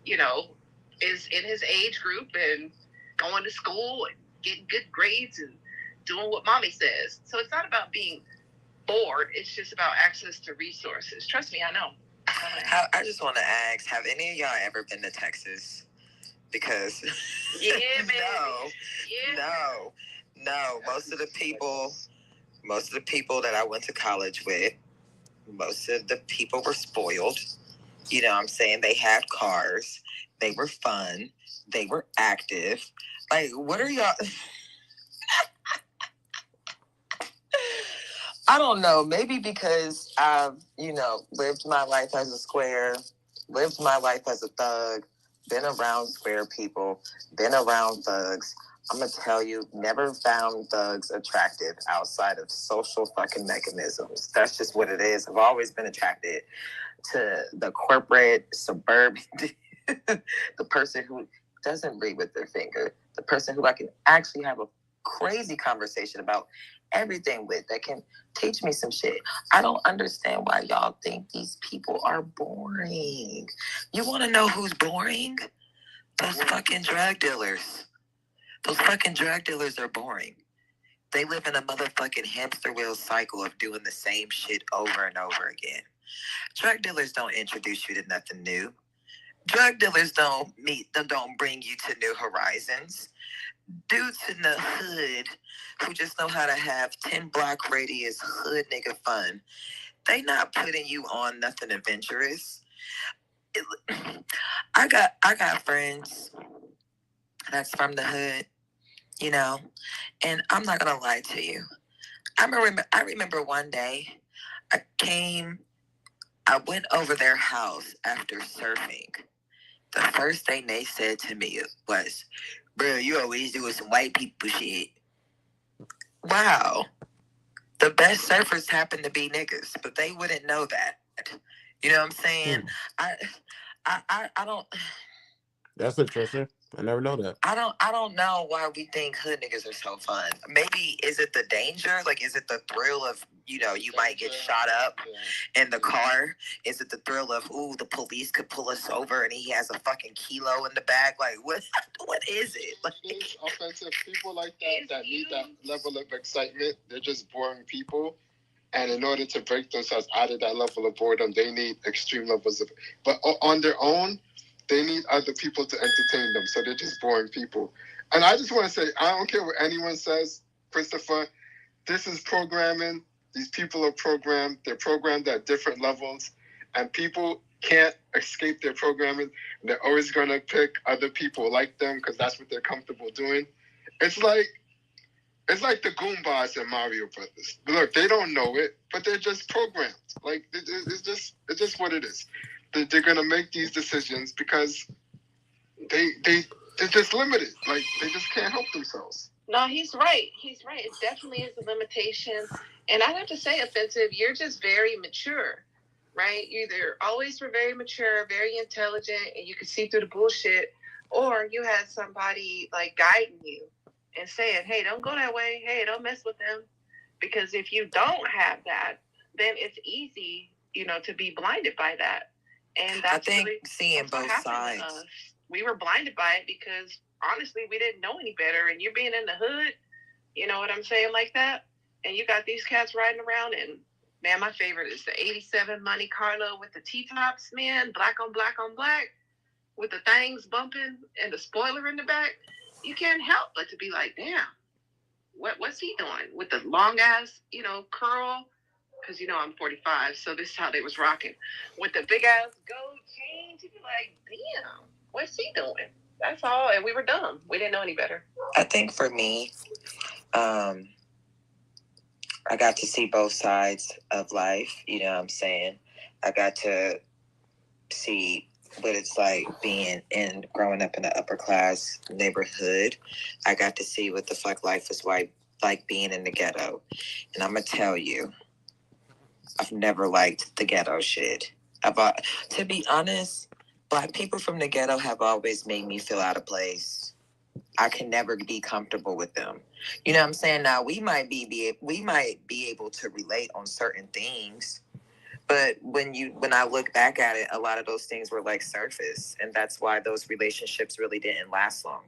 Speaker 16: you know, is in his age group and going to school and getting good grades and doing what mommy says. So it's not about being bored. It's just about access to resources. Trust me, I know.
Speaker 14: I just want to ask, have any of y'all ever been to Texas? Because
Speaker 16: yeah, baby.
Speaker 14: No. Most of the people that I went to college with, most of the people were spoiled. You know what I'm saying? They had cars. They were fun. They were active. Like, what are y'all? I don't know. Maybe because I've, lived my life as a square, lived my life as a thug, been around square people, been around thugs. I'm going to tell you, never found thugs attractive outside of social fucking mechanisms. That's just what it is. I've always been attracted to the corporate, suburban, the person who doesn't read with their finger, the person who I can actually have a crazy conversation about everything with, that can teach me some shit. I don't understand why y'all think these people are boring. You want to know who's boring? Those fucking drug dealers. Those fucking drug dealers are boring. They live in a motherfucking hamster wheel cycle of doing the same shit over and over again. Drug dealers don't introduce you to nothing new. Drug dealers don't bring you to new horizons. Dudes in the hood who just know how to have 10 block radius hood nigga fun, they not putting you on nothing adventurous. I got friends that's from the hood, and I'm not gonna lie to you. I remember one day I went over their house after surfing. The first thing they said to me was, "Bro, you always doing some white people shit." Wow. The best surfers happen to be niggas, but they wouldn't know that. You know what I'm saying? I don't.
Speaker 8: That's interesting. I never know that.
Speaker 14: I don't know why we think hood niggas are so fun. Maybe is it the danger? Like, is it the thrill of, you might get shot up in the car? Is it the thrill of, ooh, the police could pull us over and he has a fucking kilo in the bag? Like, what is it? Like,
Speaker 15: these offensive people like that need that level of excitement, they're just boring people. And in order to break themselves out of that level of boredom, they need extreme levels of, but on their own, they need other people to entertain them. So they're just boring people. And I just want to say, I don't care what anyone says, Christopher, this is programming. These people are programmed. They're programmed at different levels. And people can't escape their programming. They're always going to pick other people like them because that's what they're comfortable doing. It's like the Goombas in Mario Brothers. Look, they don't know it, but they're just programmed. Like, it's just what it is. They're gonna make these decisions because they're just limited. Like, they just can't help themselves.
Speaker 16: No, he's right. It definitely is a limitation. And I have to say, Offensive, you're just very mature, right? You either always were very mature, very intelligent, and you could see through the bullshit, or you had somebody like guiding you and saying, hey, don't go that way. Hey, don't mess with them. Because if you don't have that, then it's easy, to be blinded by that. And that's, I think, really,
Speaker 14: seeing both sides.
Speaker 16: We were blinded by it because honestly, we didn't know any better. And you're being in the hood, you know what I'm saying, like that. And you got these cats riding around, and man, my favorite is the '87 Monte Carlo with the T-tops, man, black on black on black, with the things bumping and the spoiler in the back. You can't help but to be like, damn, what's he doing with the long ass, curl? Because I'm 45, so this is how they was rocking with the big ass gold chains. You'd be like, damn, what's he doing? That's all, and we were dumb. We didn't know any better.
Speaker 14: I think for me, I got to see both sides of life. You know what I'm saying? I got to see what it's like growing up in an upper class neighborhood. I got to see what the fuck life is like being in the ghetto. And I'm gonna tell you, I've never liked the ghetto shit. To be honest, Black people from the ghetto have always made me feel out of place. I can never be comfortable with them. You know what I'm saying? Now we might be able to relate on certain things, but when I look back at it, a lot of those things were like surface, and that's why those relationships really didn't last long.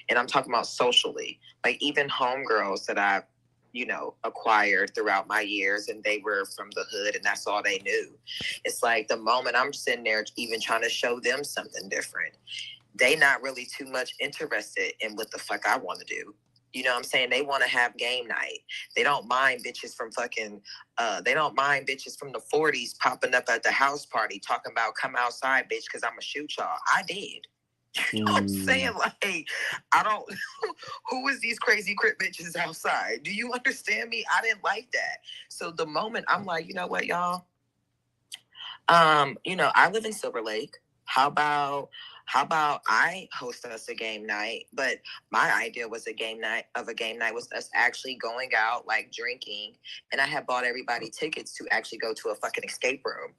Speaker 14: And I'm talking about socially, like even homegirls that I've acquired throughout my years, and they were from the hood and that's all they knew. It's like the moment I'm sitting there even trying to show them something different, they not really too much interested in what the fuck I want to do. You know what I'm saying? They want to have game night. They don't mind bitches from they don't mind bitches from the 40s popping up at the house party talking about come outside, bitch, because I'm going to shoot y'all. I did. You know what I'm saying? Like, I don't, who is these crazy Crip bitches outside? Do you understand me? I didn't like that. So the moment I'm like, you know what, y'all? I live in Silver Lake. How about I host us a game night? But my idea was a game night was us actually going out, like drinking. And I had bought everybody tickets to actually go to a fucking escape room.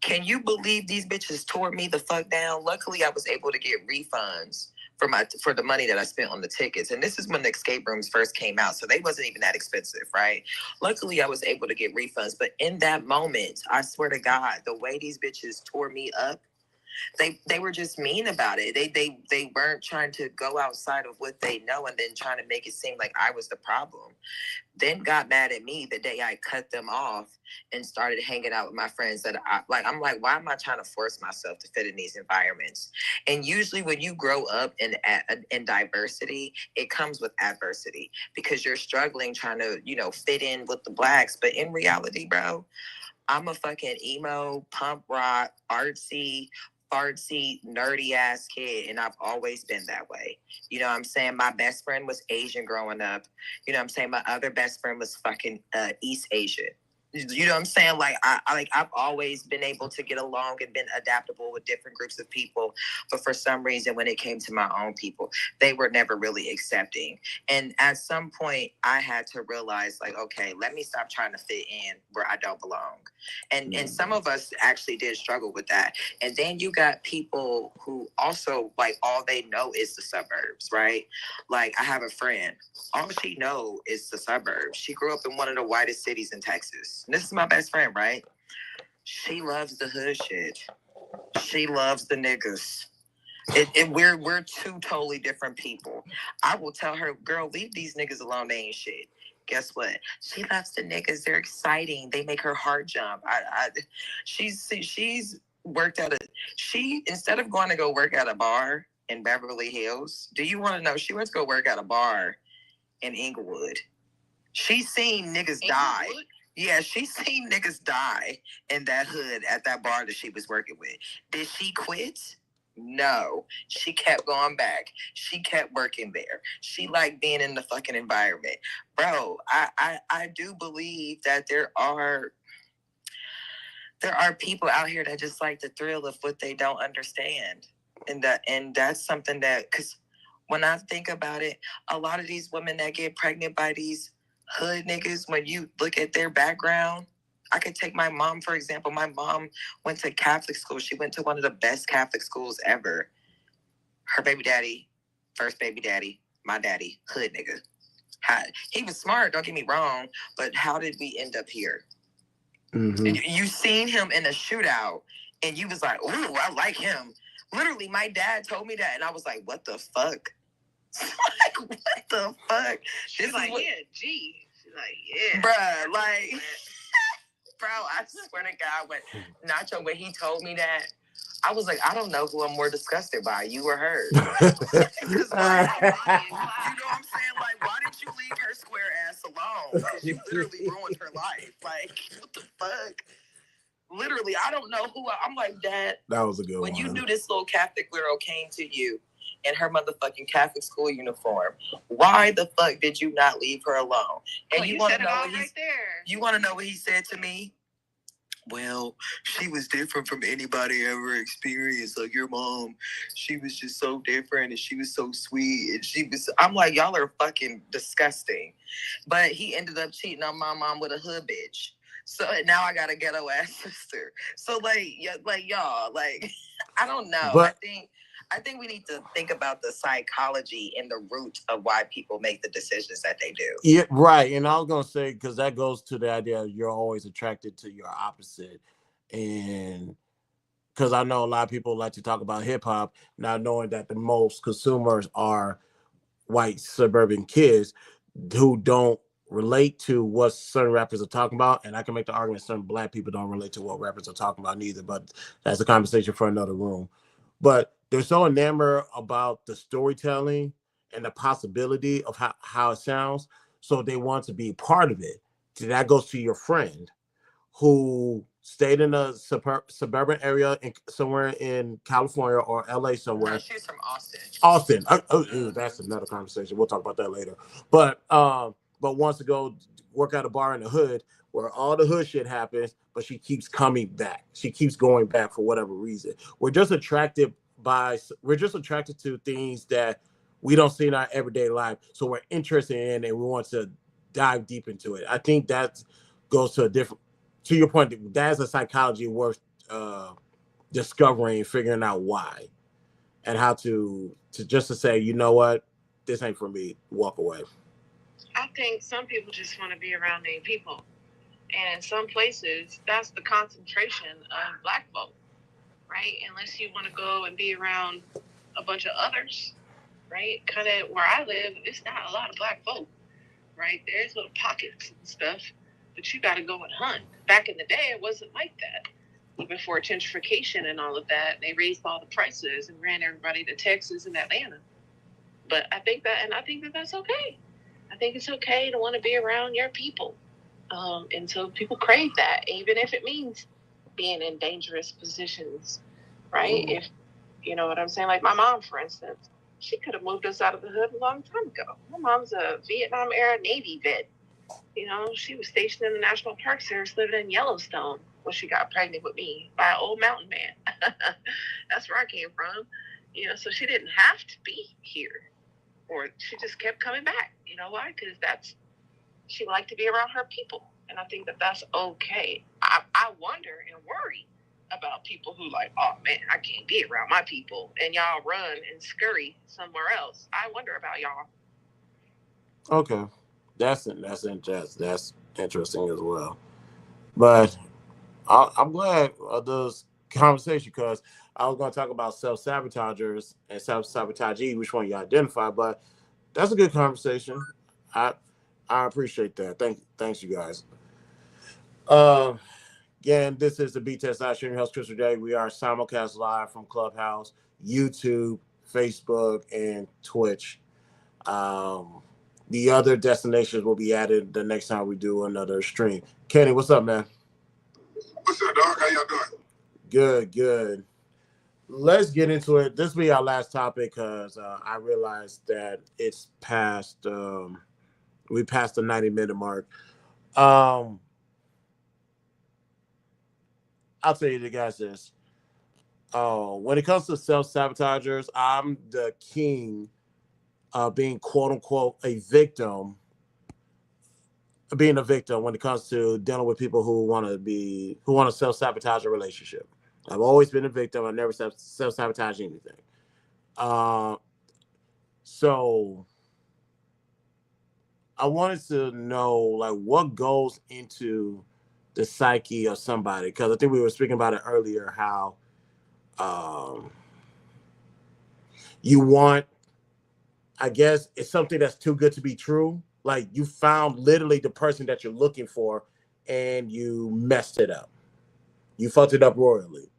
Speaker 14: Can you believe these bitches tore me the fuck down? Luckily, I was able to get refunds for the money that I spent on the tickets. And this is when the escape rooms first came out, so they wasn't even that expensive, right? Luckily, I was able to get refunds. But in that moment, I swear to God, the way these bitches tore me up, they were just mean about it. They weren't trying to go outside of what they know and then trying to make it seem like I was the problem. Then got mad at me the day I cut them off and started hanging out with my friends that I'm like, why am I trying to force myself to fit in these environments? And usually when you grow up in diversity, it comes with adversity because you're struggling trying to, fit in with the Blacks. But in reality, bro, I'm a fucking emo, punk rock, artsy, fartsy, nerdy ass kid, and I've always been that way. You know what I'm saying? My best friend was Asian growing up. You know what I'm saying? My other best friend was fucking East Asian. You know what I'm saying? Like I've always been able to get along and been adaptable with different groups of people, but for some reason, when it came to my own people, they were never really accepting. And at some point, I had to realize, like, okay, let me stop trying to fit in where I don't belong. And some of us actually did struggle with that. And then you got people who also, like, all they know is the suburbs, right? Like, I have a friend, all she know is the suburbs. She grew up in one of the whitest cities in Texas. And this is my best friend, right? She loves the hood shit. She loves the niggas. We're two totally different people. I will tell her, girl, leave these niggas alone. They ain't shit. Guess what? She loves the niggas. They're exciting. They make her heart jump. She's worked at instead of going to go work at a bar in Beverly Hills, do you want to know? She went to go work at a bar in Inglewood. She's seen niggas die. Yeah, she's seen niggas die in that hood at that bar that she was working with. Did she quit? No. She kept going back. She kept working there. She liked being in the fucking environment. Bro, I do believe that there are people out here that just like the thrill of what they don't understand. And that's something that, because when I think about it, a lot of these women that get pregnant by these hood niggas, when you look at their background, I could take my mom, for example. My mom went to Catholic school. She went to one of the best Catholic schools ever. Her baby daddy, first baby daddy, my daddy, hood nigga. He was smart, don't get me wrong, but how did we end up here? Mm-hmm. You seen him in a shootout, and you was like, ooh, I like him. Literally, my dad told me that, and I was like, what the fuck? Like, what the fuck?
Speaker 16: She's like, yeah, G. She's like, yeah.
Speaker 14: Bruh, like, bro, I swear to God, when Nacho, when he told me that, I was like, I don't know who I'm more disgusted by, you or her. Because, like, you know what I'm saying? Like, why did you leave her because you literally ruined her life. Like, what the fuck? Literally, I don't know who I'm like, Dad.
Speaker 8: That was a good
Speaker 14: when
Speaker 8: one.
Speaker 14: You knew this little Catholic girl came to you in her motherfucking Catholic school uniform, why the fuck did you not leave her alone? And you want to know what You want to know what he said to me? Well, she was different from anybody I ever experienced. Like your mom, she was just so different and she was so sweet. And I'm like, y'all are fucking disgusting. But he ended up cheating on my mom with a hood bitch. So now I got a ghetto ass sister. So y'all, I don't know.
Speaker 8: But,
Speaker 14: I think we need to think about the psychology and the root of why people make the decisions that they do.
Speaker 8: Yeah, right. And I was gonna say, because that goes to the idea of you're always attracted to your opposite, and because I know a lot of people like to talk about hip hop, not knowing that the most consumers are white suburban kids who don't relate to what certain rappers are talking about. And I can make the argument certain black people don't relate to what rappers are talking about neither, but that's a conversation for another room. But they're so enamored about the storytelling and the possibility of how it sounds, so they want to be part of it. So that goes to your friend who stayed in a suburban area somewhere in California or LA somewhere.
Speaker 14: No, she's from Austin.
Speaker 8: Austin. That's another conversation. We'll talk about that later. But wants to go work at a bar in the hood where all the hood shit happens, but she keeps coming back. She keeps going back for whatever reason. We're just attracted to things that we don't see in our everyday life. So we're interested in and we want to dive deep into it. I think that goes to your point, that's a psychology worth discovering, figuring out why, and how to just to say, you know what, this ain't for me, walk away.
Speaker 16: I think some people just want to be around their people, and in some places, that's the concentration of black folk, right? Unless you want to go and be around a bunch of others, right? Kind of where I live, it's not a lot of black folk, right? There's little pockets and stuff, but you got to go and hunt. Back in the day, it wasn't like that. Even for gentrification and all of that, they raised all the prices and ran everybody to Texas and Atlanta. But I think that that's okay. I think it's okay to want to be around your people. And so people crave that, even if it means being in dangerous positions, right? If you know what I'm saying. Like my mom, for instance, she could have moved us out of the hood a long time ago. My mom's a Vietnam era Navy vet. You know, she was stationed in the National Park Service living in Yellowstone when she got pregnant with me by an old mountain man. That's where I came from. You know, so she didn't have to be here. Or she just kept coming back. You know why? Because she liked to be around her people. And I think that that's okay. I wonder and worry about people who like, oh man, I can't be around my people. And y'all run and scurry somewhere else. I wonder about y'all.
Speaker 8: Okay. That's interesting as well. But I'm glad of this conversation because I was going to talk about self-sabotagers and self-sabotagees, which one you identify, but that's a good conversation. I appreciate that. Thanks you guys. Again, this is the BTSI Streaming Host Crystal Day. We are simulcast live from Clubhouse, YouTube, Facebook, and Twitch. The other destinations will be added the next time we do another stream. Kenny, what's up, man?
Speaker 15: What's up, dog? How y'all doing?
Speaker 8: Good. Let's get into it. This will be our last topic because I realized that it's past. We passed the 90-minute mark. I'll tell you guys this. When it comes to self-sabotagers, I'm the king of being quote unquote a victim. Being a victim when it comes to dealing with people who want to self-sabotage a relationship. I've always been a victim. I never self-sabotage anything. So I wanted to know like what goes into the psyche of somebody, because I think we were speaking about it earlier, how you want, I guess it's something that's too good to be true. Like you found literally the person that you're looking for and you messed it up. You fucked it up royally.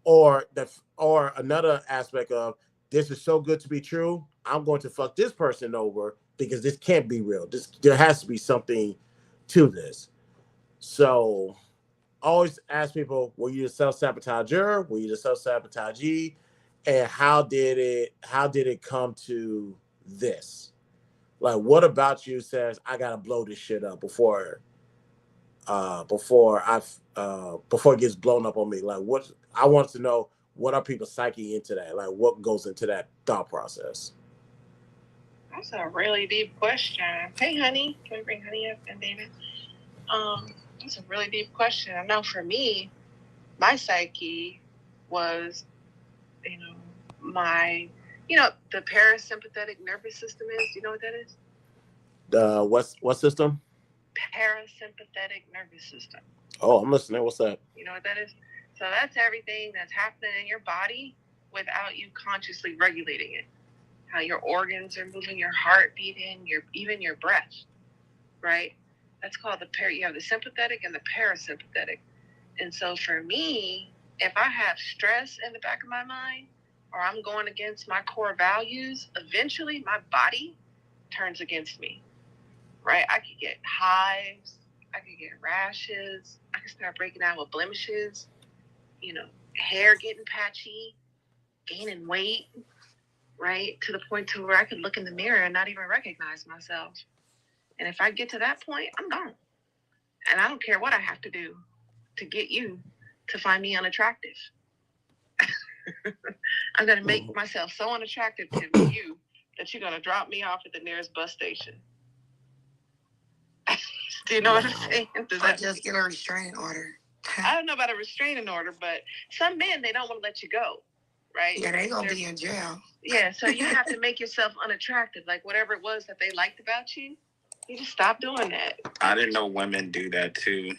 Speaker 8: Or another aspect of this is so good to be true, I'm going to fuck this person over because this can't be real. There has to be something to this. So always ask people, were you the self-sabotager? Were you the self-sabotagee? And how did it come to this? Like, what about you says I gotta blow this shit up before it gets blown up on me? Like, what I want to know, what are people's psyche into that? Like, what goes into that thought process?
Speaker 16: That's a really deep question. Hey, honey, can we bring honey up and David? That's a really deep question. I know for me, my psyche was, you know, my, the parasympathetic nervous system is. Do you know what that is?
Speaker 8: What system?
Speaker 16: Parasympathetic nervous system.
Speaker 8: Oh, I'm listening. What's that?
Speaker 16: You know what that is? So that's everything that's happening in your body without you consciously regulating it. How your organs are moving, your heart beating, even your breath, right? That's called you have the sympathetic and the parasympathetic. And so for me, if I have stress in the back of my mind, or I'm going against my core values, eventually my body turns against me, right? I could get hives, I could get rashes, I could start breaking out with blemishes, hair getting patchy, gaining weight, right? To the point to where I could look in the mirror and not even recognize myself. And if I get to that point, I'm gone. And I don't care what I have to do to get you to find me unattractive. I'm going to make myself so unattractive to you that you're going to drop me off at the nearest bus station. Do you know what I'm saying?
Speaker 12: Or just get a restraining order.
Speaker 16: I don't know about a restraining order, but some men, they don't want to let you go, right?
Speaker 12: Yeah, they're going to be in jail.
Speaker 16: Yeah, so you have to make yourself unattractive. Like whatever it was that they liked about you, you just stop doing that.
Speaker 17: I didn't know women do that too.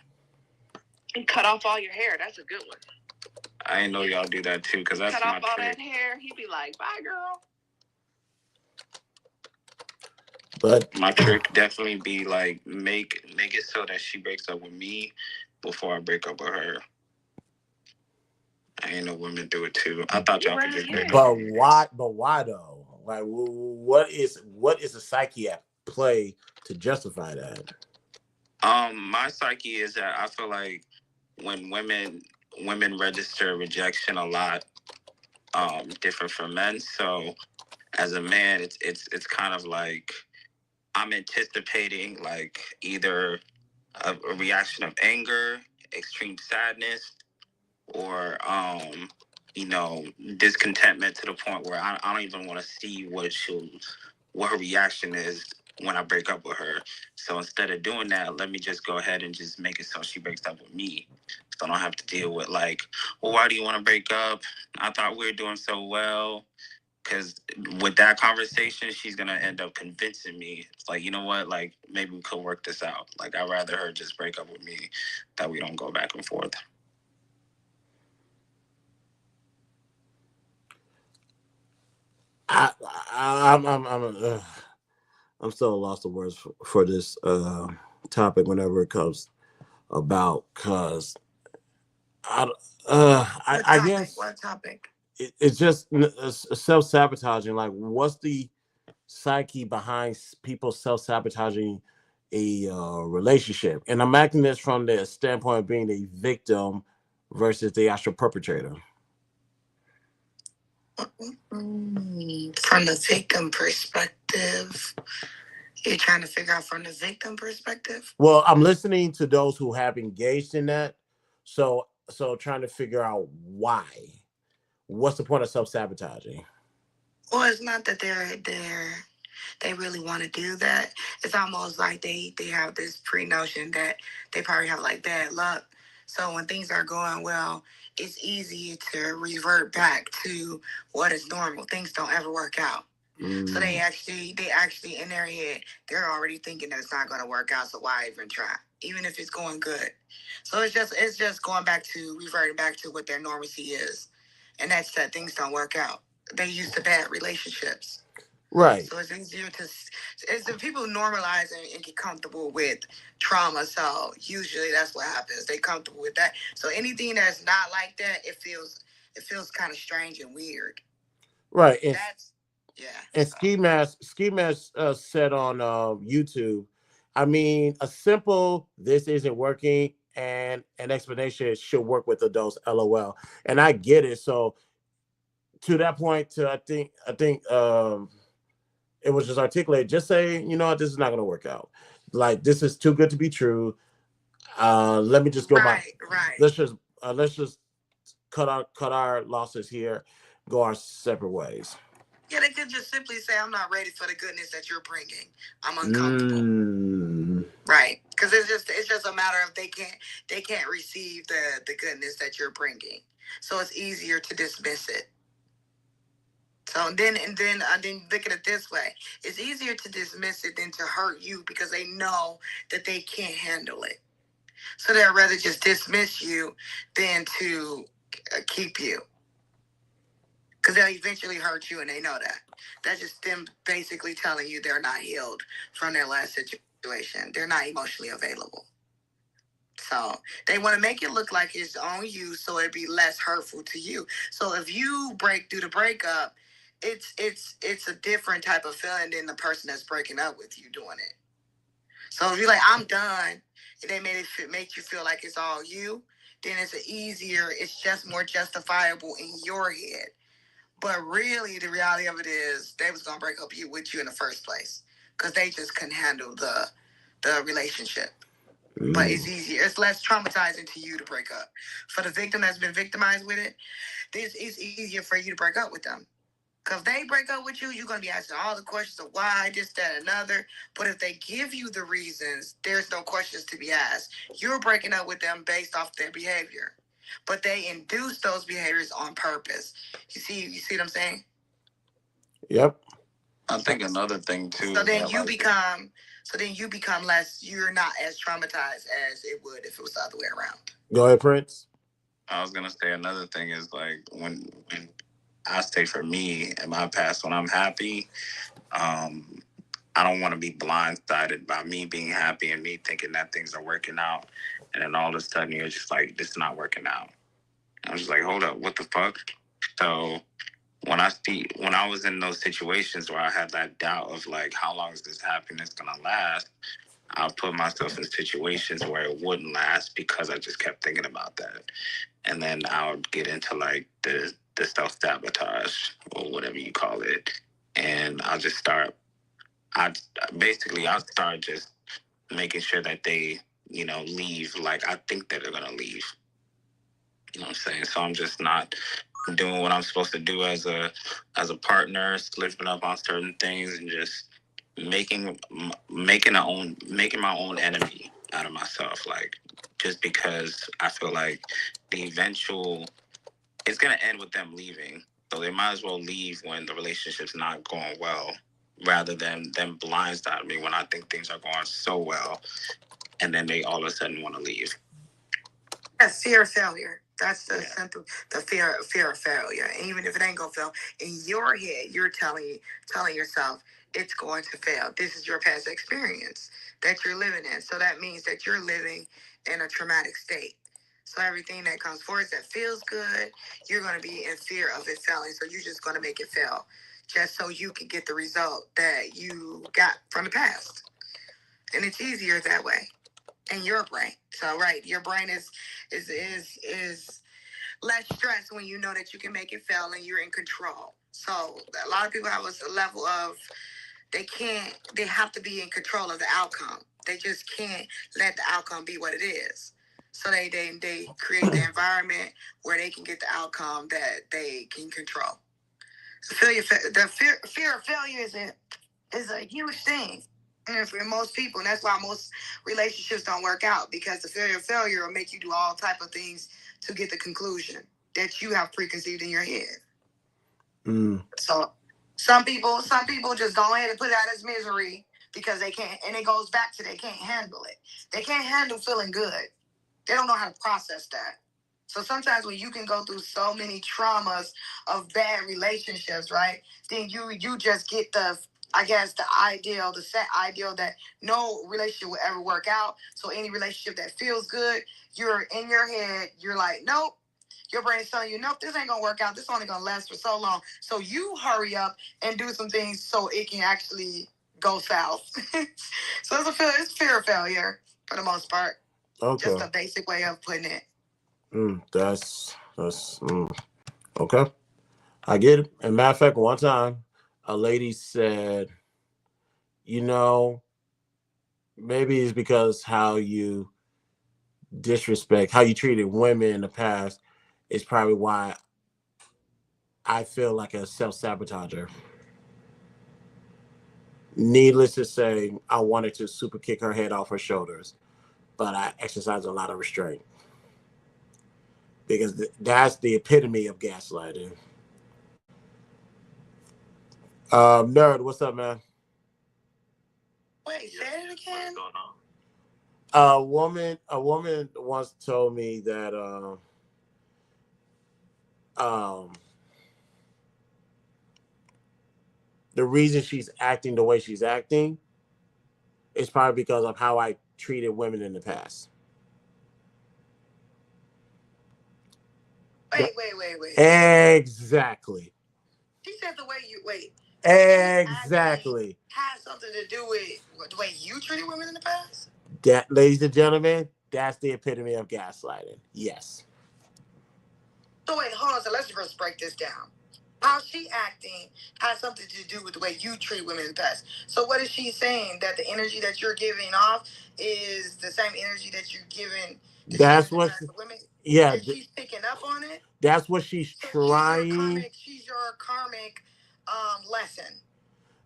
Speaker 16: And cut off all your hair. That's a good one.
Speaker 17: I didn't know y'all do that too, because that's
Speaker 16: cut
Speaker 17: my
Speaker 16: off all
Speaker 17: trick.
Speaker 16: that hair. He'd be like, "Bye, girl."
Speaker 8: But
Speaker 17: my trick definitely be like make it so that she breaks up with me before I break up with her. I ain't know women do it too. I thought y'all could just break up.
Speaker 8: But why? But why though? Like, what is the psyche at play to justify that?
Speaker 17: My psyche is that I feel like when women register rejection a lot, different from men. So as a man, it's kind of like I'm anticipating like either a reaction of anger, extreme sadness, or discontentment to the point where I don't even want to see what her reaction is when I break up with her. So instead of doing that, let me just go ahead and just make it so she breaks up with me. So I don't have to deal with like, well, why do you want to break up? I thought we were doing so well. Because with that conversation, she's going to end up convincing me. It's like, you know what? Like, maybe we could work this out. Like, I'd rather her just break up with me, that we don't go back and forth.
Speaker 8: I'm still lost of words for this topic whenever it comes about, because I guess
Speaker 12: What topic?
Speaker 8: it's just self-sabotaging. Like, what's the psyche behind people self-sabotaging a relationship? And I'm acting this from the standpoint of being a victim versus the actual perpetrator.
Speaker 12: From the victim perspective, you're trying to figure out from the victim perspective?
Speaker 8: Well, I'm listening to those who have engaged in that, so trying to figure out why. What's the point of self-sabotaging?
Speaker 12: Well, it's not that they really want to do that. It's almost like they have this pre-notion that they probably have like bad luck. So when things are going well, it's easy to revert back to what is normal. Things don't ever work out. So they actually in their head, they're already thinking that it's not going to work out. So why even try, even if it's going good? So it's just going back to reverting back to what their normalcy is, and that's that things don't work out. They used to bad relationships.
Speaker 8: Right.
Speaker 12: So it's easier it's the people normalize and get comfortable with trauma. So usually that's what happens. They comfortable with that. So anything that's not like that, it feels kind of strange and weird.
Speaker 8: Right. And Ski Mask said on YouTube, I mean, a simple "this isn't working" and an explanation should work with adults. LOL. And I get it. So to that point, I think it was just articulated. Just say, you know what, this is not going to work out. Like this is too good to be true. Let me just go my. Let's just cut our losses here, go our separate ways.
Speaker 12: Yeah, they could just simply say, "I'm not ready for the goodness that you're bringing. I'm uncomfortable." Right? Because it's just a matter of they can't receive the goodness that you're bringing. So it's easier to dismiss it. So then look at it this way: it's easier to dismiss it than to hurt you because they know that they can't handle it. So they'd rather just dismiss you than to keep you. Because they'll eventually hurt you and they know that. That's just them basically telling you they're not healed from their last situation. They're not emotionally available. So they want to make it look like it's on you so it'd be less hurtful to you. So if you break through the breakup, it's a different type of feeling than the person that's breaking up with you doing it. So if you're like, "I'm done," and they make you feel like it's all you, then it's just more justifiable in your head. But really, the reality of it is they was gonna break up with you in the first place because they just couldn't handle the relationship. But it's easier. It's less traumatizing to you to break up. For the victim that's been victimized with it, this is easier for you to break up with them. Because if they break up with you, you're going to be asking all the questions of why, this, that, another. But if they give you the reasons, there's no questions to be asked. You're breaking up with them based off their behavior. But they induce those behaviors on purpose. You see what I'm saying?
Speaker 8: Yep.
Speaker 17: I think another thing too.
Speaker 12: So then you become less. You're not as traumatized as it would if it was the other way around.
Speaker 8: Go ahead, Prince.
Speaker 17: I was gonna say another thing is like when I say for me in my past when I'm happy, I don't want to be blindsided by me being happy and me thinking that things are working out, and then all of a sudden you're just like, this is not working out. I'm just like, hold up, what the fuck? So when I was in those situations where I had that doubt of like, how long is this happiness gonna last? I put myself in situations where it wouldn't last because I just kept thinking about that, and then I would get into like the self sabotage or whatever you call it, and I I'll start just making sure that they leave like I think that they're gonna leave. You know what I'm saying? So I'm just not doing what I'm supposed to do as a partner, slipping up on certain things, and just making making my own enemy out of myself. Like just because I feel like the eventual it's gonna end with them leaving, so they might as well leave when the relationship's not going well, rather than them blindside me when I think things are going so well, and then they all of a sudden want to leave.
Speaker 12: That's fear of failure. That's the fear of failure. And even if it ain't gonna fail, in your head, you're telling yourself it's going to fail. This is your past experience that you're living in. So that means that you're living in a traumatic state. So everything that comes forward that feels good, you're gonna be in fear of it failing. So you're just gonna make it fail, just so you can get the result that you got from the past. And it's easier that way in your brain. So right, your brain is less stressed when you know that you can make it fail and you're in control. So a lot of people have a level of they have to be in control of the outcome. They just can't let the outcome be what it is. So they create the environment where they can get the outcome that they can control. So the fear of failure is a huge thing. And for most people, and that's why most relationships don't work out, because the fear of failure will make you do all type of things to get the conclusion that you have preconceived in your head. So some people just go ahead and put it out as misery because they can't, and it goes back to they can't handle it. They can't handle feeling good. They don't know how to process that. So sometimes when you can go through so many traumas of bad relationships, right? Then you just get the set ideal that no relationship will ever work out. So any relationship that feels good, you're in your head, you're like, nope, Your brain's telling you, nope, this ain't gonna work out. This only gonna last for so long. So you hurry up and do some things so it can actually go south. So it's fear of failure for the most part.
Speaker 8: Okay.
Speaker 12: Just a basic way of putting it.
Speaker 8: That's okay. I get it. And matter of fact, one time, a lady said, you know, maybe it's because how you disrespect, how you treated women in the past is probably why I feel like a self-sabotager. Needless to say, I wanted to super kick her head off her shoulders, but I exercised a lot of restraint because that's the epitome of gaslighting. Nerd, what's up, man?
Speaker 12: Wait, say it again.
Speaker 8: A woman once told me that the reason she's acting the way she's acting is probably because of how I treated women in the past.
Speaker 12: Wait.
Speaker 8: Exactly.
Speaker 12: She said the way you wait.
Speaker 8: Exactly.
Speaker 12: Has something to do with the way you treated women in the past?
Speaker 8: That, ladies and gentlemen, that's the epitome of gaslighting. Yes.
Speaker 12: So wait, hold on. So let's just break this down. How she acting has something to do with the way you treat women in the past. So what is she saying? That the energy that you're giving off is the same energy that you're giving
Speaker 8: That's what
Speaker 12: women?
Speaker 8: Yeah.
Speaker 12: And she's picking up on it?
Speaker 8: That's what she's trying.
Speaker 12: She's your karmic lesson.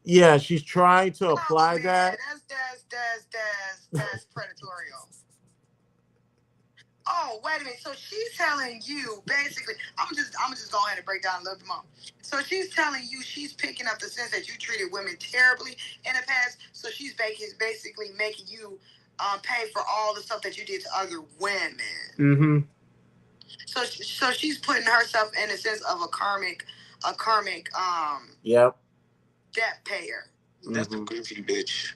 Speaker 8: Yeah, she's trying to apply that.
Speaker 12: That's predatorial. Oh, wait a minute. So she's telling you basically, I'm just go ahead and break down a little bit more. So she's telling you she's picking up the sense that you treated women terribly in the past. So she's basically making you pay for all the stuff that you did to other women.
Speaker 8: Mm-hmm.
Speaker 12: So she's putting herself in a sense of a karmic
Speaker 8: Yep.
Speaker 12: debt payer.
Speaker 17: That's the goofy bitch.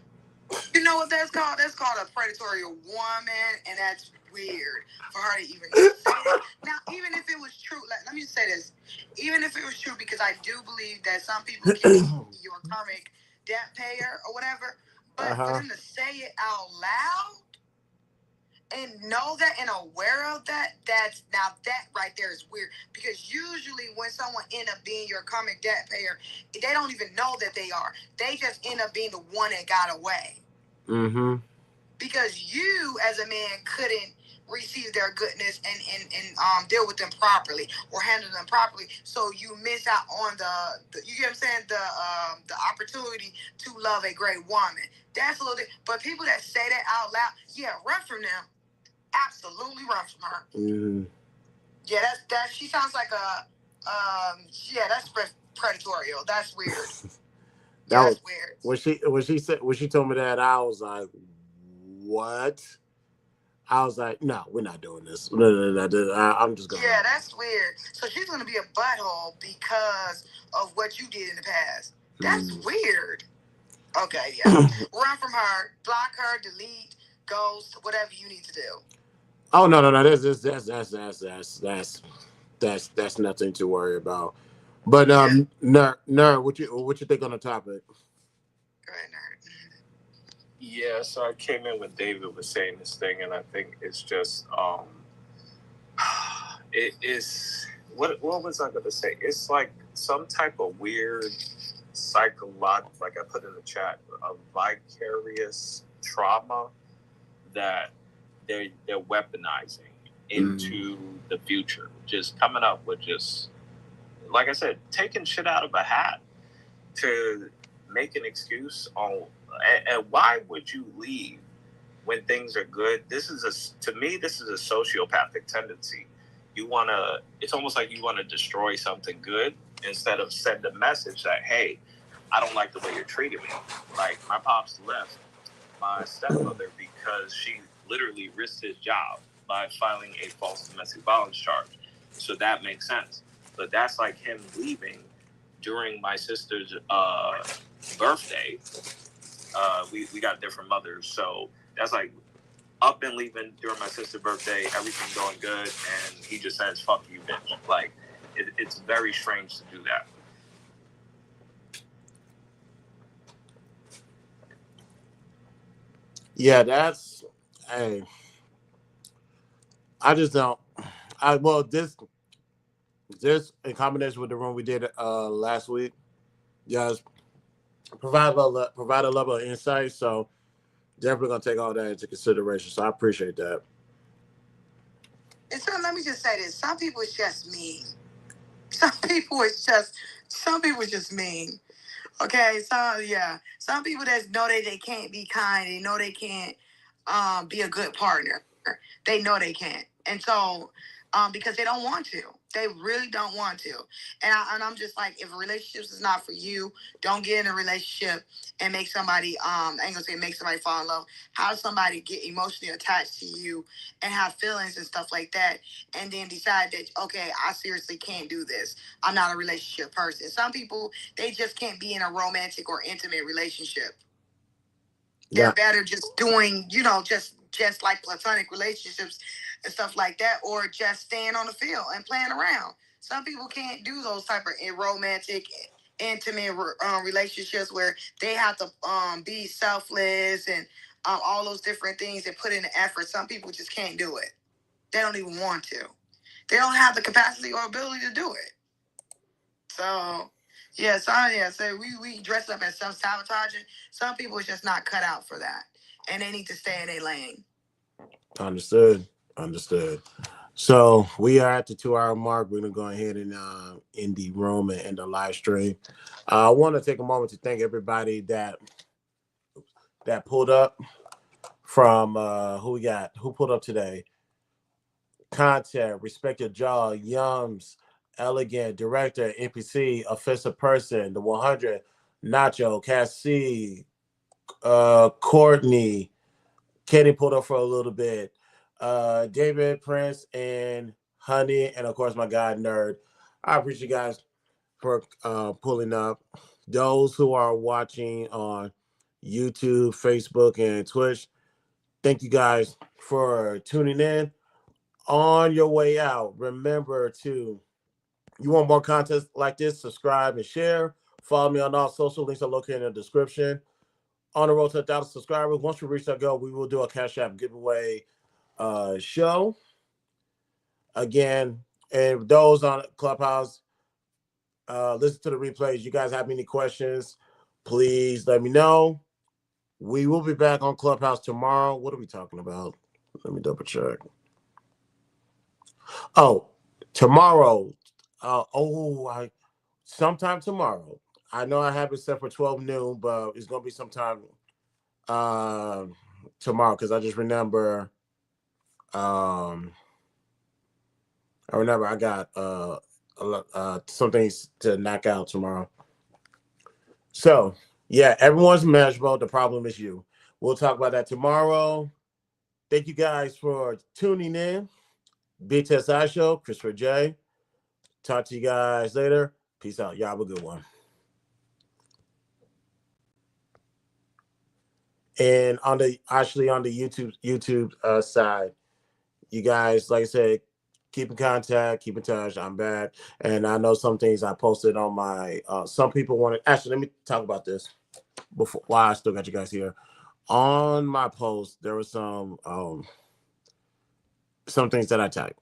Speaker 12: You know what that's called? That's called a predatory woman, and that's weird for her to even say that. Now, even if it was true, let me just say this. Even if it was true, because I do believe that some people can be your karmic debt payer or whatever, but for them to say it out loud and know that and aware of that, that right there is weird. Because usually when someone end up being your karmic debt payer, they don't even know that they are. They just end up being the one that got away.
Speaker 8: Mm-hmm.
Speaker 12: Because you as a man couldn't receive their goodness and deal with them properly or handle them properly, so you miss out on the you get what I'm saying, the opportunity to love a great woman. That's a little bit, but people that say that out loud, yeah, run from them. Absolutely run from her.
Speaker 8: Mm-hmm.
Speaker 12: Yeah, that she sounds like a yeah, that's predatorial. That's weird. That's weird.
Speaker 8: When she told me that, I was like, what? I was like, no, we're not doing this. No. I'm just going.
Speaker 12: Yeah, that's weird. So she's gonna be a butthole because of what you did in the past. That's weird. Okay, yeah. Run from her, block her, delete, ghost, whatever you need to do.
Speaker 8: Oh no. That's nothing to worry about. But nerd, what you think on the topic?
Speaker 12: Go ahead, nerd.
Speaker 18: Yeah, so I came in when David was saying this thing, and I think it's just it is what was I gonna say? It's like some type of weird psychological, like I put in the chat, a vicarious trauma that they're weaponizing into the future. Just coming up with just, like I said, taking shit out of a hat to make an excuse on. And why would you leave when things are good? To me, this is a sociopathic tendency. It's almost like you want to destroy something good instead of send a message that, hey, I don't like the way you're treating me. Like, my pops left my stepmother because she literally risked his job by filing a false domestic violence charge. So that makes sense. But that's like him leaving during my sister's birthday. We got different mothers, so that's like up and leaving during my sister's birthday, everything going good, and he just says, "Fuck you, bitch." Like, it's very strange to do that.
Speaker 8: Yeah, that's. Hey, I just don't. This in combination with the room we did last week, yes, provide a level of insight. So definitely gonna take all that into consideration. So I appreciate that.
Speaker 12: And so let me just say this: some people is just mean. Some people is just mean. Okay, so yeah, some people that know that they can't be kind, they know they can't be a good partner. They know they can't, and so because they don't want to, they really don't want to. And I'm just like, if relationships is not for you, don't get in a relationship and make somebody I ain't gonna say make somebody fall in love. How does somebody get emotionally attached to you and have feelings and stuff like that, and then decide that okay, I seriously can't do this. I'm not a relationship person. Some people they just can't be in a romantic or intimate relationship. They're better just doing, just like platonic relationships and stuff like that, or just staying on the field and playing around. Some people can't do those type of romantic, intimate relationships where they have to be selfless and all those different things and put in the effort. Some people just can't do it. They don't even want to. They don't have the capacity or ability to do it. So so we dress up as self-sabotaging. Some people is just not cut out for that. And they need to stay in their lane.
Speaker 8: Understood. Understood. So we are at the 2 hour mark. We're gonna go ahead and end the room and end the live stream. I want to take a moment to thank everybody that pulled up from who pulled up today. Content, Respect Your Jaw, Yums, Elegant, Director, NPC, Offensive Person, The 100, Nacho, Cassie, Courtney, Katie pulled up for a little bit, David, Prince, and Honey, and of course my guy Nerd. I appreciate you guys for pulling up. Those who are watching on YouTube, Facebook, and Twitch, thank you guys for tuning in. On your way out, remember to, you want more content like this, subscribe and share. Follow me on all social links are located in the description. On the road to 1,000 subscribers. Once we reach that goal, we will do a Cash App giveaway show. Again, and those on Clubhouse, listen to the replays. You guys have any questions, please let me know. We will be back on Clubhouse tomorrow. What are we talking about? Let me double check. Oh, tomorrow. Sometime tomorrow. I know I have it set for 12 noon, but it's gonna be sometime tomorrow because I just remember I got some things to knock out tomorrow. So yeah, everyone's measurable. The problem is you. We'll talk about that tomorrow. Thank you guys for tuning in. BTSI show, Christopher J. Talk to you guys later. Peace out. Y'all have a good one. And on the YouTube side, you guys, like I said, keep in contact, keep in touch. I'm back, and I know some things I posted on my. Some people wanted. Actually, let me talk about this before. Why I still got you guys here. On my post, there was some things that I typed,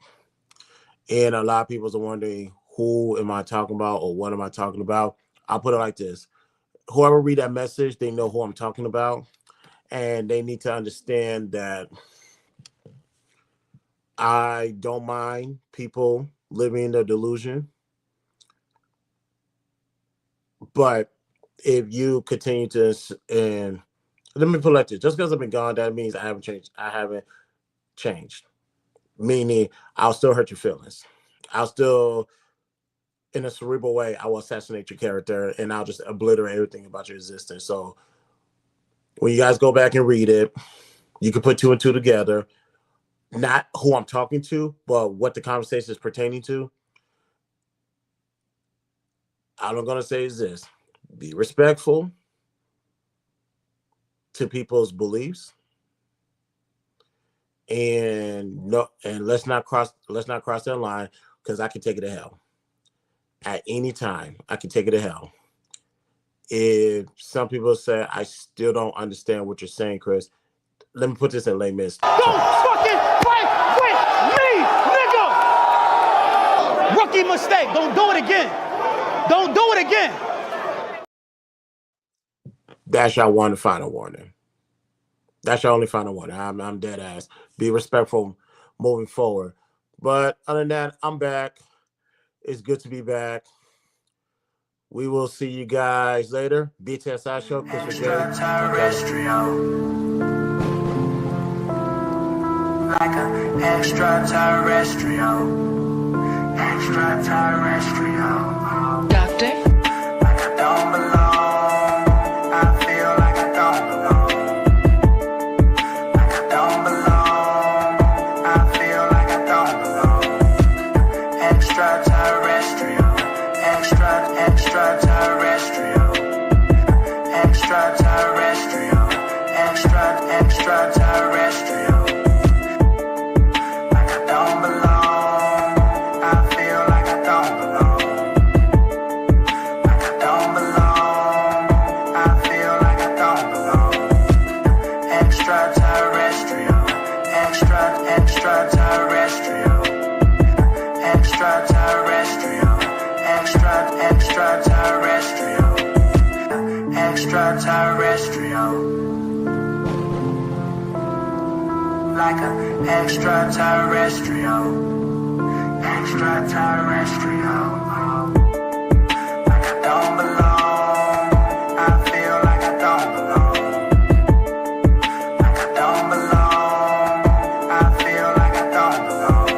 Speaker 8: and a lot of people are wondering who am I talking about or what am I talking about. I'll put it like this: whoever read that message, they know who I'm talking about, and they need to understand that I don't mind people living in their delusion. But if you continue to, and let me put it like this, just because I've been gone, that means I haven't changed. I haven't changed. Meaning I'll still hurt your feelings. I'll still, in a cerebral way, I will assassinate your character and I'll just obliterate everything about your existence. So when you guys go back and read it, you can put two and two together. Not who I'm talking to, but what the conversation is pertaining to. All I'm going to say is this: be respectful to people's beliefs. and let's not cross that line, because I can take it to hell. At any time, I can take it to hell. If some people say I still don't understand what you're saying, Chris, let me put this in layman's terms.
Speaker 19: Don't fucking fight with me, nigga! Rookie mistake. Don't do it again. Don't do it again.
Speaker 8: That's your one final warning. That's your only final warning. I'm dead ass. Be respectful moving forward. But other than that, I'm back. It's good to be back. We will see you guys later. BTSI show.
Speaker 6: Extraterrestrial. Like an extraterrestrial. Extraterrestrial.
Speaker 20: Doctor?
Speaker 6: Like I don't belong. I feel like I don't belong. Like I don't belong. I feel like I don't belong. Extraterrestrial. Extraterrestrial. Extraterrestrial. Extraterrestrial. Like I don't belong. I feel like I don't belong. Like I don't belong. I feel like I don't belong. Extraterrestrial. Extraterrestrial. Extraterrestrial. Extraterrestrial. Extraterrestrial. Like an extraterrestrial. Extraterrestrial. Like I don't belong. I feel like I don't belong. Like I don't belong. I feel like I don't belong.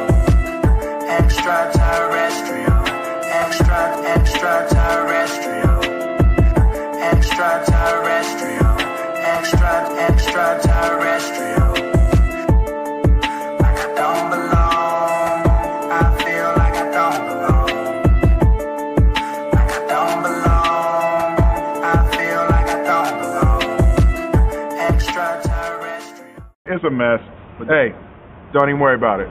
Speaker 6: Extraterrestrial. Extraterrestrial. Extraterrestrial. Extraterrestrial. Like I don't belong. I feel like I don't belong. Like I don't belong. I feel like I don't belong. Extraterrestrial.
Speaker 21: It's a mess, but hey, don't even worry about it.